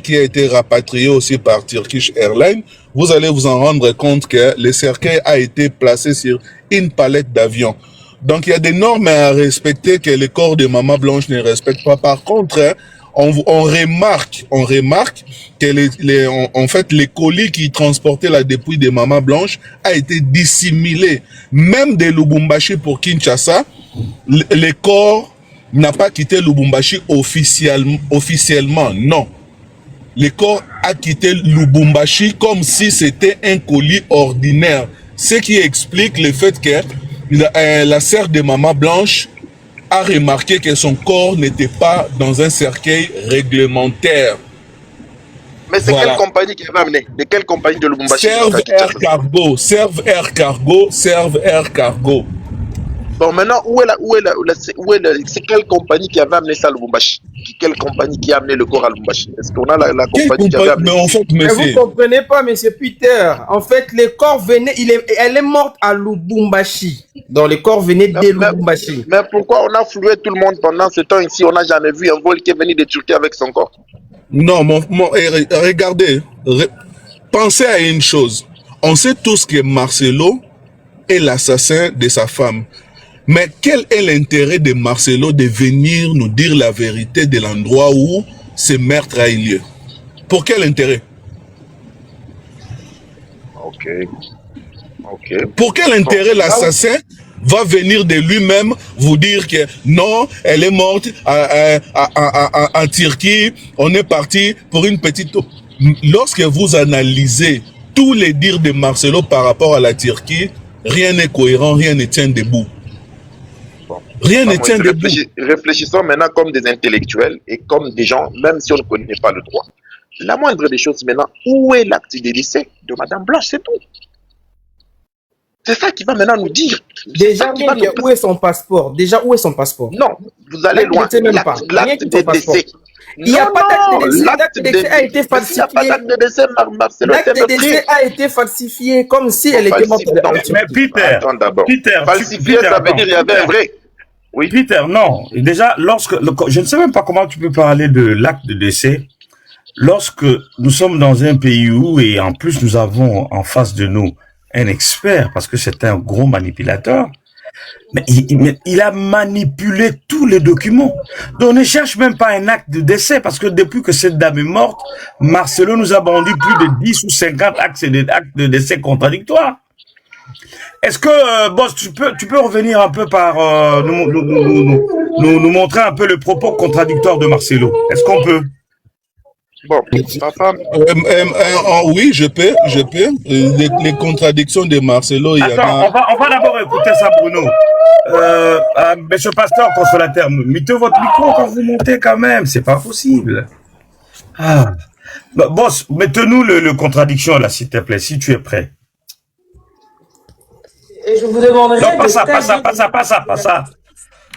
S8: qui a été rapatrié aussi par Turkish Airlines, vous allez vous en rendre compte que le cercueil a été placé sur une palette d'avion. Donc il y a des normes à respecter que le corps de Maman Blanche ne respecte pas. Par contre, on remarque que en fait, les colis qui transportaient la dépouille de Maman Blanche a été dissimulé. Même de Lubumbashi pour Kinshasa, le corps n'a pas quitté Lubumbashi officiellement, non. Le corps a quitté Lubumbashi comme si c'était un colis ordinaire. Ce qui explique le fait que la sœur de Maman Blanche a remarqué que son corps n'était pas dans un cercueil réglementaire.
S11: Mais c'est quelle compagnie qui avait amené? De quelle compagnie de Lubumbashi?
S8: Serve Air Cargo.
S11: Bon, maintenant, c'est quelle compagnie qui avait amené ça à Lubumbashi? Quelle compagnie qui a amené le corps à Lubumbashi? Est-ce qu'on a la compagnie qui avait amené?
S9: Mais en fait, mais vous comprenez pas, monsieur Peter. En fait, le corps venait, elle est morte à Lubumbashi. Donc, le corps venait de Lubumbashi.
S11: Mais pourquoi on a floué tout le monde pendant ce temps ici? On n'a jamais vu un vol qui est venu de Turquie avec son corps.
S8: Non, regardez, pensez à une chose. On sait tous que Marcelo est l'assassin de sa femme. Mais quel est l'intérêt de Marcelo de venir nous dire la vérité de l'endroit où ce meurtre a eu lieu? Pour quel intérêt?
S11: Ok.
S8: Pour quel intérêt l'assassin va venir de lui-même vous dire que non, elle est morte en Turquie, on est parti pour une petite... Lorsque vous analysez tous les dires de Marcelo par rapport à la Turquie, rien n'est cohérent, rien ne tient debout. Rien ne tient debout.
S11: Réfléchissons maintenant comme des intellectuels et comme des gens, même si on ne connaît pas le droit. La moindre des choses maintenant, où est l'acte de décès de Madame Blanche? C'est tout. C'est ça qui va maintenant nous dire.
S9: Déjà, où est son passeport?
S11: Non, vous allez loin. L'acte de décès.
S9: Il n'y a pas d'acte de décès. L'acte de décès a été falsifié. L'acte de décès a été falsifié comme si elle était morte.
S6: Mais Peter,
S11: falsifié, ça veut dire qu'il y avait un vrai.
S6: Oui. Peter, non. Déjà, je ne sais même pas comment tu peux parler de l'acte de décès lorsque nous sommes dans un pays où, et en plus nous avons en face de nous un expert, parce que c'est un gros manipulateur, mais il a manipulé tous les documents. Donc ne cherche même pas un acte de décès, parce que depuis que cette dame est morte, Marcelo nous a vendu plus de 10 ou 50 actes de décès contradictoires. Est-ce que, boss, tu peux revenir un peu par nous montrer un peu le propos contradictoire de Marcelo? Est-ce qu'on peut?
S11: Bon, papa.
S8: Oui, je peux. Les contradictions de Marcelo, il y
S6: a... on va d'abord écouter ça, Bruno. Monsieur Pasteur Consolateur, mettez votre micro quand vous montez quand même, c'est pas possible. Ah. Boss, mettez-nous le contradiction là, s'il te plaît, si tu es prêt.
S9: Et je vous demanderai...
S6: Non, pas ça.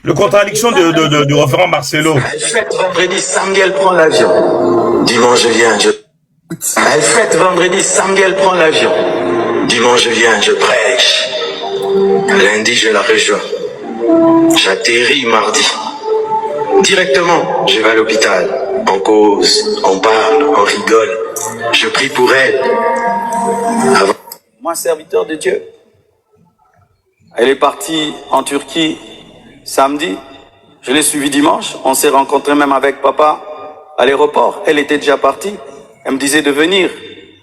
S6: Le contradiction du référent Marcelo.
S13: Elle fête vendredi, Samuel prend l'avion. Dimanche, je viens, Elle fête vendredi, Samuel prend l'avion. Dimanche, je viens, je prêche. Lundi, je la rejoins. J'atterris mardi. Directement, je vais à l'hôpital. On cause, on parle, on rigole. Je prie pour elle.
S14: Moi, serviteur de Dieu. Elle est partie en Turquie
S13: samedi, je l'ai suivi dimanche, on s'est rencontrés même avec papa à l'aéroport. Elle était déjà partie, elle me disait de venir,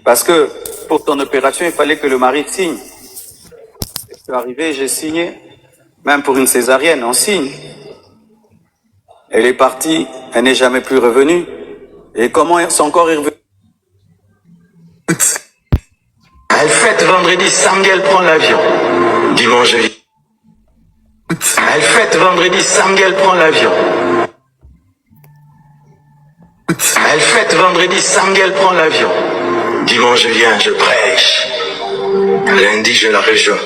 S13: parce que pour ton opération, il fallait que le mari signe. Je suis arrivé, j'ai signé, même pour une césarienne, on signe. Elle est partie, elle n'est jamais plus revenue. Et comment son corps est revenu?
S14: Elle fête vendredi, samedi elle prend l'avion. Dimanche je viens. Elle fête vendredi, samedi elle prend l'avion. Elle fête vendredi, samedi elle prend l'avion. Dimanche je viens, je prêche. Lundi je la rejoins.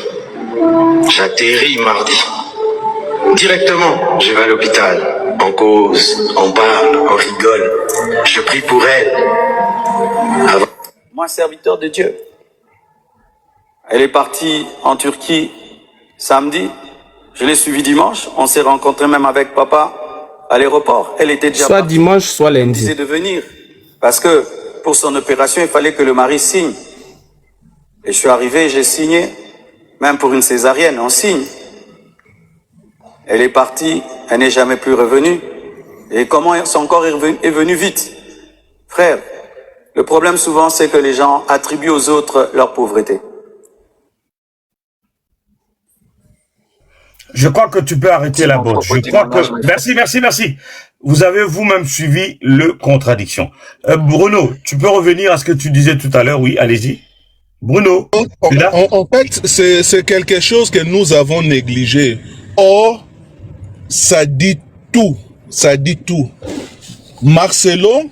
S14: J'atterris mardi. Directement, je vais à l'hôpital. On cause, on parle, on rigole. Je prie pour elle.
S13: Moi, serviteur de Dieu. Elle est partie en Turquie samedi. Je l'ai suivi dimanche. On s'est rencontrés même avec papa à l'aéroport. Elle était déjà
S15: soit dimanche, soit lundi.
S13: Elle disait de venir. Parce que pour son opération, il fallait que le mari signe. Et je suis arrivé, j'ai signé. Même pour une césarienne, on signe. Elle est partie, elle n'est jamais plus revenue. Et comment son corps est venu vite? Frère, le problème souvent, c'est que les gens attribuent aux autres leur pauvreté.
S6: Je crois que tu peux arrêter la botte. Je crois que... Merci. Vous avez vous-même suivi le contradiction. Bruno, tu peux revenir à ce que tu disais tout à l'heure? Oui, allez-y. Bruno,
S8: en fait, c'est quelque chose que nous avons négligé. Or, ça dit tout. Ça dit tout. Marcelo,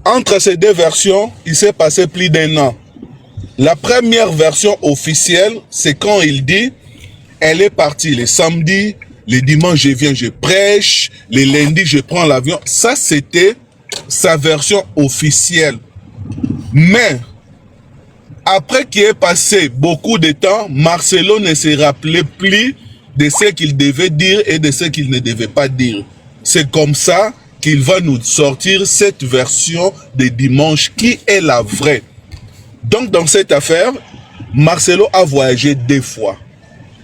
S8: entre ces deux versions, il s'est passé plus d'1 an. La première version officielle, c'est quand il dit, elle est partie les samedis, les dimanches je viens, je prêche, les lundis je prends l'avion. Ça, c'était sa version officielle. Mais, après qu'il ait passé beaucoup de temps, Marcelo ne se rappelait plus de ce qu'il devait dire et de ce qu'il ne devait pas dire. C'est comme ça qu'il va nous sortir cette version de dimanche qui est la vraie. Donc dans cette affaire, Marcelo a voyagé 2 fois.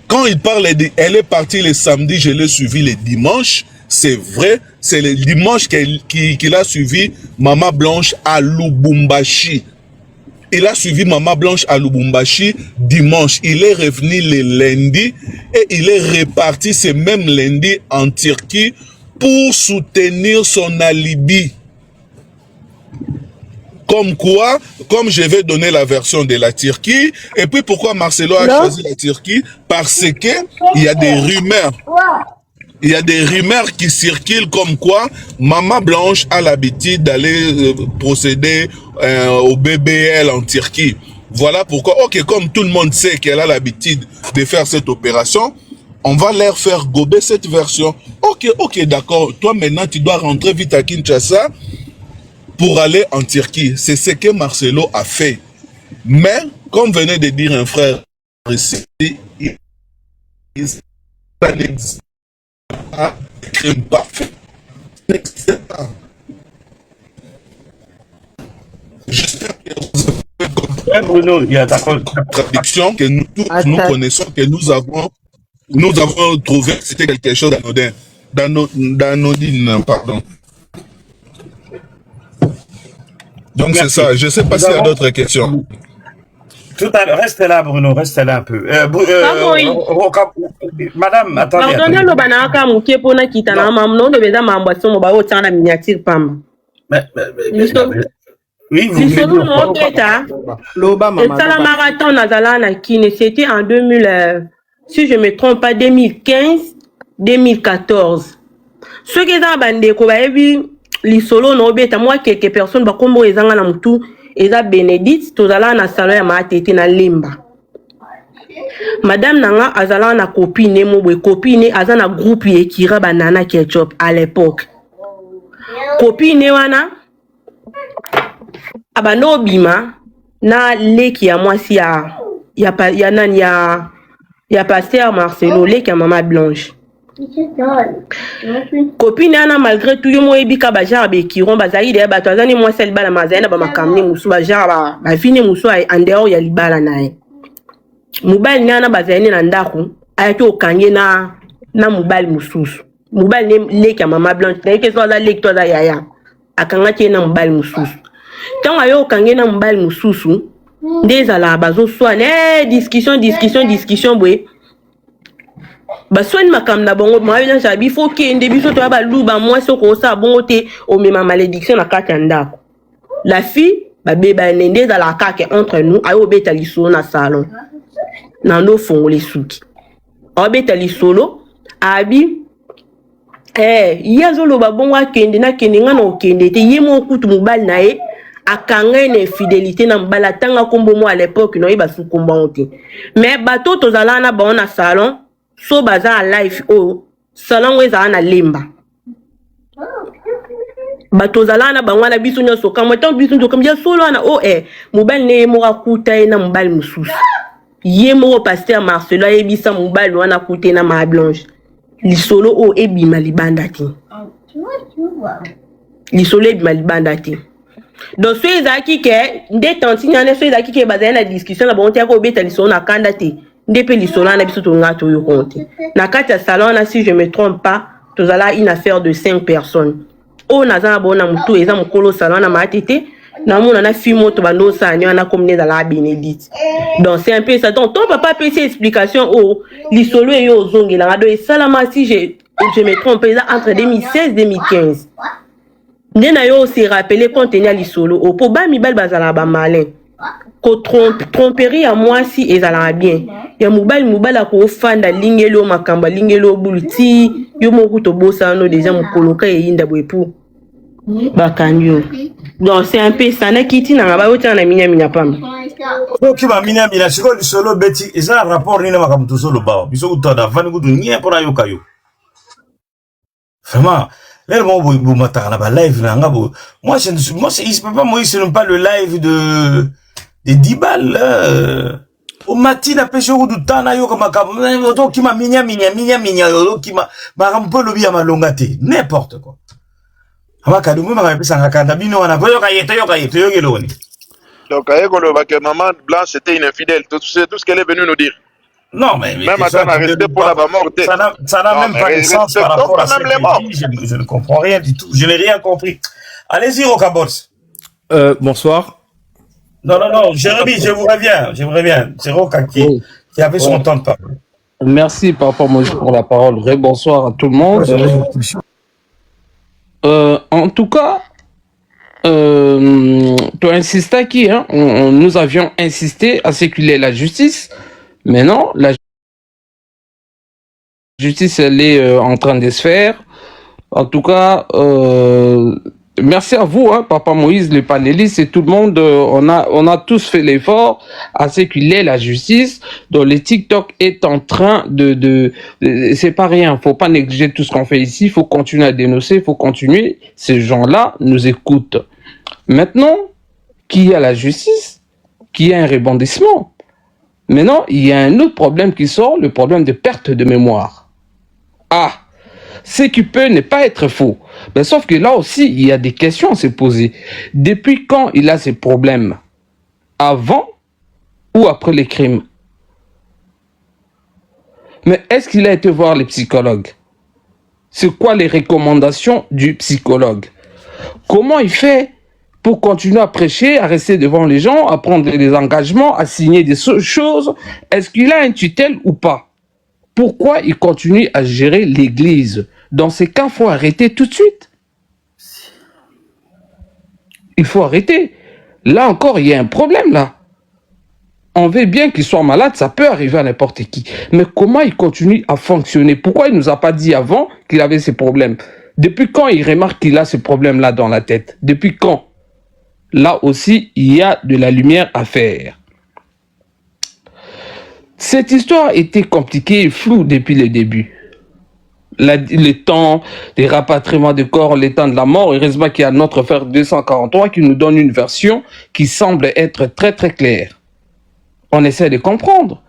S8: Quand il parle de elle est partie le samedi, je l'ai suivi le dimanche, c'est vrai, c'est le dimanche qu'il a suivi Maman Blanche à Lubumbashi. Il a suivi Maman Blanche à Lubumbashi dimanche. Il est revenu le lundi et il est reparti ce même lundi en Turquie pour soutenir son alibi. Comme quoi, comme je vais donner la version de la Turquie, et puis pourquoi Marcelo a choisi la Turquie? Parce que il y a des rumeurs. Il y a des rumeurs qui circulent comme quoi Maman Blanche a l'habitude d'aller procéder au BBL en Turquie. Voilà pourquoi, ok, comme tout le monde sait qu'elle a l'habitude de faire cette opération, on va leur faire gober cette version. Ok, d'accord. Toi maintenant, tu dois rentrer vite à Kinshasa pour aller en Turquie. C'est ce que Marcelo a fait. Mais, comme venait de dire un frère ici, ça n'existe pas. Crime parfait. N'existe pas. J'espère que vous avez compris.
S6: Bruno, il y a la
S8: contradiction que nous tous nous connaissons, que nous avons trouvé que c'était quelque chose d'anodin. D'anodine, pardon. Donc c'est ça. Je ne sais pas s'il y a d'autres questions.
S6: Tout à l'heure, restez là, Bruno, restez là un peu. Madame, attendez. Oui, vous
S16: c'était en 2000, si je ne me trompe pas, 2015, 2014. Ce qui est dans les solo no beta moi quelques personnes ba kombo ezanga na mutu eza Bénédicte tozala na salon ya matete na lemba. Madame nanga azala na copine mo boy copine aza na groupe Ekira banana ketchup à l'époque. Copine wana abano bima na leki ya mwasi ya pasteur Marcelo leki ya Maman Blanche. Copine ana malgré tout yo moyebi ka ba genre be kiron bazali de ba tozani moi sel bala mazana ba makamni musu ba genre ba fini musu ay en dehors ya libala nae mobile ni ana bazali na ndako ayaki okange na mobali mosusu. Mobali leki ya mama Blanche nayeke so aza leki to aza yaya akangaki ye na mobali mosusu. Ntango aye okange na mobali mosusu nde ezalaka bazoswana discussion boye baswani makambo na bongo mama Blanche abi fo kende biso to baluba mwasi okosala bongo te omema malédiction na kati ya ndako. La fille babeba nende ezalaka kaka entre nous aye obeta lisolo na salon na ndo fongole suki obeta lisolo abi yazoloba bongo akende nakende nga na okende te ye mo kutu mobali na ye akanga une infidélité na mobali atanga kombo mo à l'époque no yeba su kombo te mais bato tozala na bango na salon so baza a life o salon ezala na lemba bato zala na bango na biso nyonso kamwa tan biso nzo kamya solo na mobali ne mo rakuta ye na mobali mususu ye mo pasteur Marcelo yebisa mobali wana kuta na ma Blanche lisolo o ebima libanda ti lisolo ebima libanda ti donc so ezaki ke nde tanti nyane so ezaki ke bazali na discussion na bango te ko beta lisolo na kanda te nde pe lisolo na biso to ngato yo konte na kati ya salon na si je me trompe pas tozala une affaire de 5 personnes o nazana bona mutu eza mukolo salon na matete na mona na fimo to bando sanyo na comme dans la Bénédicte. Donc c'est un peu ça. Donc ton papa peut explication au lisolo et yo zongi la do et salama si je me trompe là entre 2016 2015. Nena yo se rappeler quand tenir lisolo au po ba mi bal bazala ba malin. Ko tromperie à moi si ezala bien. Ya mubala ko fanda lingelo makamba lingelo bulti yo mo kuto bosa no déjà mukoloka e inda bwepu. Bakanyo. Donc c'est un peu ça na kiti na ba ota na minya pamba.
S6: Donc ba minya siko lisolo beti eza rapport ni na makamto solo ba. Biso utada vani kudu nye pora yo kayo. Vraiment, là bon bo mata na ba live na ngabo. Moi c'est moi c'est pas le live de 10 balles. Au matin après je vous tana yo comme makambo to ki ma minya yo ki ma makambo lobi ya malongate n'importe quoi. Donc,
S11: maman Blanche était une infidèle. C'est tout ce qu'elle est venue nous dire.
S6: Non, mais
S11: même à ça, on a resté pour la mort.
S6: Ça n'a même pas de sens par rapport à ce que je ne comprends rien du tout. Je n'ai rien compris. Allez-y, Rocabots.
S15: Bonsoir.
S6: Non, Jérémy, je vous reviens. C'est Roca qui avait son temps de parole.
S7: Merci, Papa Moïse, pour la parole. Bonsoir à tout le monde. En tout cas, tu insistes à qui hein? Nous avions insisté à séculer la justice, mais non, la justice, elle est en train de se faire. En tout cas, merci à vous, hein, Papa Moïse, les panélistes et tout le monde. On a tous fait l'effort à séculer la justice. Donc, le TikTok est en train c'est pas rien. Faut pas négliger tout ce qu'on fait ici. Faut continuer à dénoncer. Faut continuer. Ces gens-là nous écoutent. Maintenant, qu'il y a la justice, qu'il y a un rebondissement. Maintenant, il y a un autre problème qui sort, le problème de perte de mémoire. Ce qui peut ne pas être faux. Mais sauf que là aussi, il y a des questions à se poser. Depuis quand il a ces problèmes? Avant ou après les crimes? Mais est-ce qu'il a été voir les psychologues? C'est quoi les recommandations du psychologue? Comment il fait pour continuer à prêcher, à rester devant les gens, à prendre des engagements, à signer des choses? Est-ce qu'il a une tutelle ou pas? Pourquoi il continue à gérer l'église? Dans ces cas, il faut arrêter tout de suite. Il faut arrêter. Là encore, il y a un problème là. On veut bien qu'il soit malade, ça peut arriver à n'importe qui. Mais comment il continue à fonctionner? Pourquoi il ne nous a pas dit avant qu'il avait ces problèmes? Depuis quand il remarque qu'il a ce problème-là dans la tête? Depuis quand? Là aussi, il y a de la lumière à faire. Cette histoire était compliquée et floue depuis le début. Le temps des rapatriements de corps, le temps de la mort, heureusement qu'il y a notre frère 243 qui nous donne une version qui semble être très très claire. On essaie de comprendre.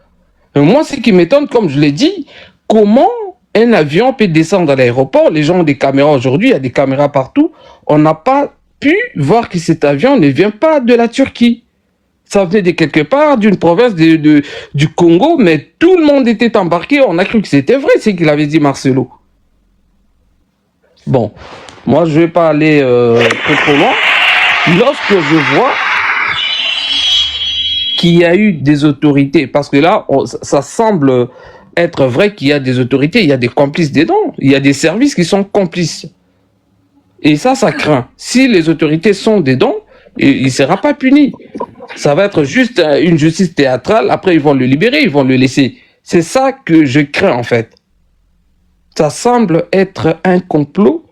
S7: Mais moi, ce qui m'étonne, comme je l'ai dit, comment un avion peut descendre à l'aéroport? Les gens ont des caméras aujourd'hui, il y a des caméras partout. On n'a pas pu voir que cet avion ne vient pas de la Turquie. Ça venait de quelque part, d'une province du Congo, mais tout le monde était embarqué. On a cru que c'était vrai, ce qu'il avait dit Marcelo. Bon, moi, je vais pas aller trop loin. Lorsque je vois qu'il y a eu des autorités, parce que là, ça semble être vrai qu'il y a des autorités, il y a des complices dedans, il y a des services qui sont complices. Et ça craint. Si les autorités sont dedans, il ne sera pas puni. Ça va être juste une justice théâtrale, après ils vont le libérer, ils vont le laisser. C'est ça que je crains en fait. Ça semble être un complot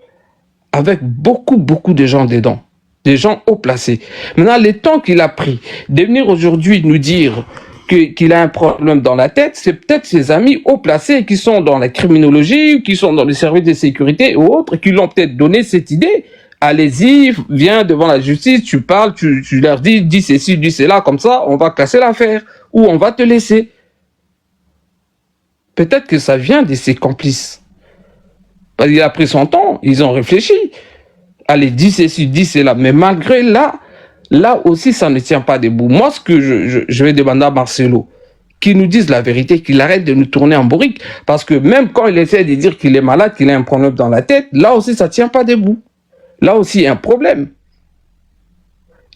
S7: avec beaucoup de gens dedans. Des gens haut placés. Maintenant, le temps qu'il a pris de venir aujourd'hui nous dire qu'il a un problème dans la tête, c'est peut-être ses amis haut placés qui sont dans la criminologie, qui sont dans les services de sécurité ou autres, qui l'ont peut-être donné cette idée. Allez-y, viens devant la justice, tu parles, tu leur dis ceci, dis cela, comme ça, on va classer l'affaire, ou on va te laisser. Peut-être que ça vient de ses complices. Parce qu'il a pris son temps, ils ont réfléchi. Allez, dis ceci, dis cela. Mais malgré là aussi, ça ne tient pas debout. Moi, ce que je vais demander à Marcelo, qu'il nous dise la vérité, qu'il arrête de nous tourner en bourrique. Parce que même quand il essaie de dire qu'il est malade, qu'il a un problème dans la tête, là aussi, ça ne tient pas debout. Là aussi, il y a un problème.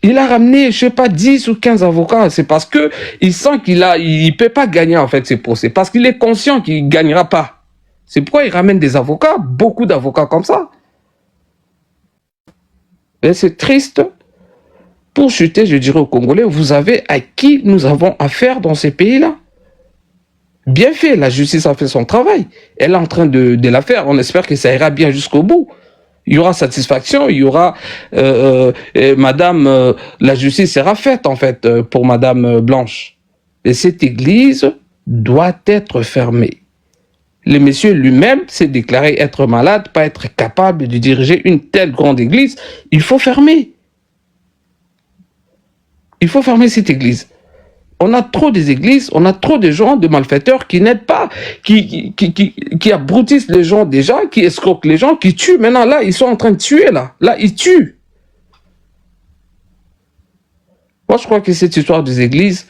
S7: Il a ramené, je sais pas, 10 ou 15 avocats. C'est parce que il sent il peut pas gagner, en fait, ses procès. Parce qu'il est conscient qu'il gagnera pas. C'est pourquoi il ramène des avocats, beaucoup d'avocats comme ça. Et c'est triste. Pour chuter, je dirais aux Congolais, vous savez à qui nous avons affaire dans ces pays-là. Bien fait, la justice a fait son travail. Elle est en train de la faire. On espère que ça ira bien jusqu'au bout. Il y aura satisfaction, il y aura... Madame, la justice sera faite, en fait, pour Madame Blanche. Et cette église doit être fermée. Le monsieur lui-même s'est déclaré être malade, pas être capable de diriger une telle grande église. Il faut fermer. Il faut fermer cette église. On a trop des églises, on a trop de gens, de malfaiteurs qui n'aident pas, qui abrutissent les gens déjà, qui escroquent les gens, qui tuent. Maintenant, là, ils sont en train de tuer, là. Là, ils tuent. Moi, je crois que cette histoire des églises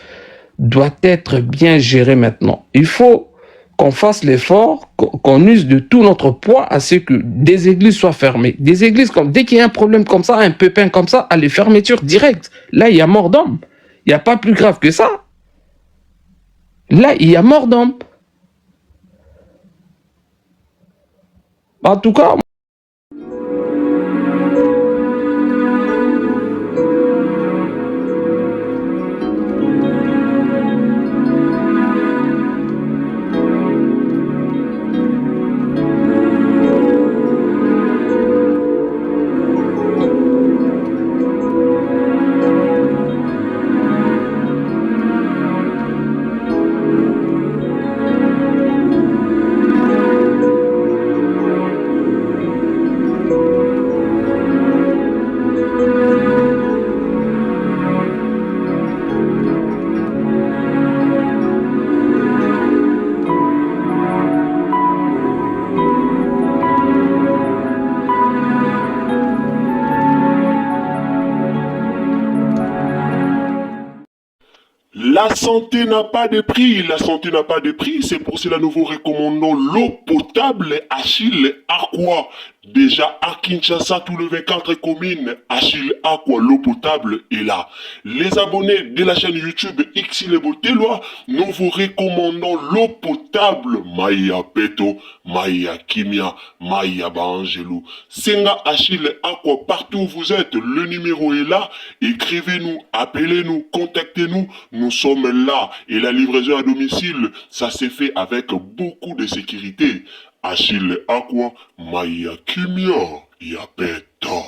S7: doit être bien gérée maintenant. Il faut qu'on fasse l'effort, qu'on use de tout notre poids à ce que des églises soient fermées. Des églises, dès qu'il y a un problème comme ça, un pépin comme ça, à les fermetures directes. Là, il y a mort d'homme. Il n'y a pas plus grave que ça. Là, il y a mort d'homme. En tout cas...
S1: La santé n'a pas de prix, la santé n'a pas de prix, c'est pour cela que nous vous recommandons l'eau potable Achille Aqua. Déjà à Kinshasa, tous les 24 communes, Achille Aqua, l'eau potable est là. Les abonnés de la chaîne YouTube Xile Botelwa, nous vous recommandons l'eau potable Maya Peto, Maya Kimia, Maya Bangelou. Senga Achille Aqua, partout où vous êtes, le numéro est là. Écrivez-nous, appelez-nous, contactez-nous, nous sommes là. Et la livraison à domicile, ça s'est fait avec beaucoup de sécurité. Achille Aqua, Maya Kimia, Yapeta.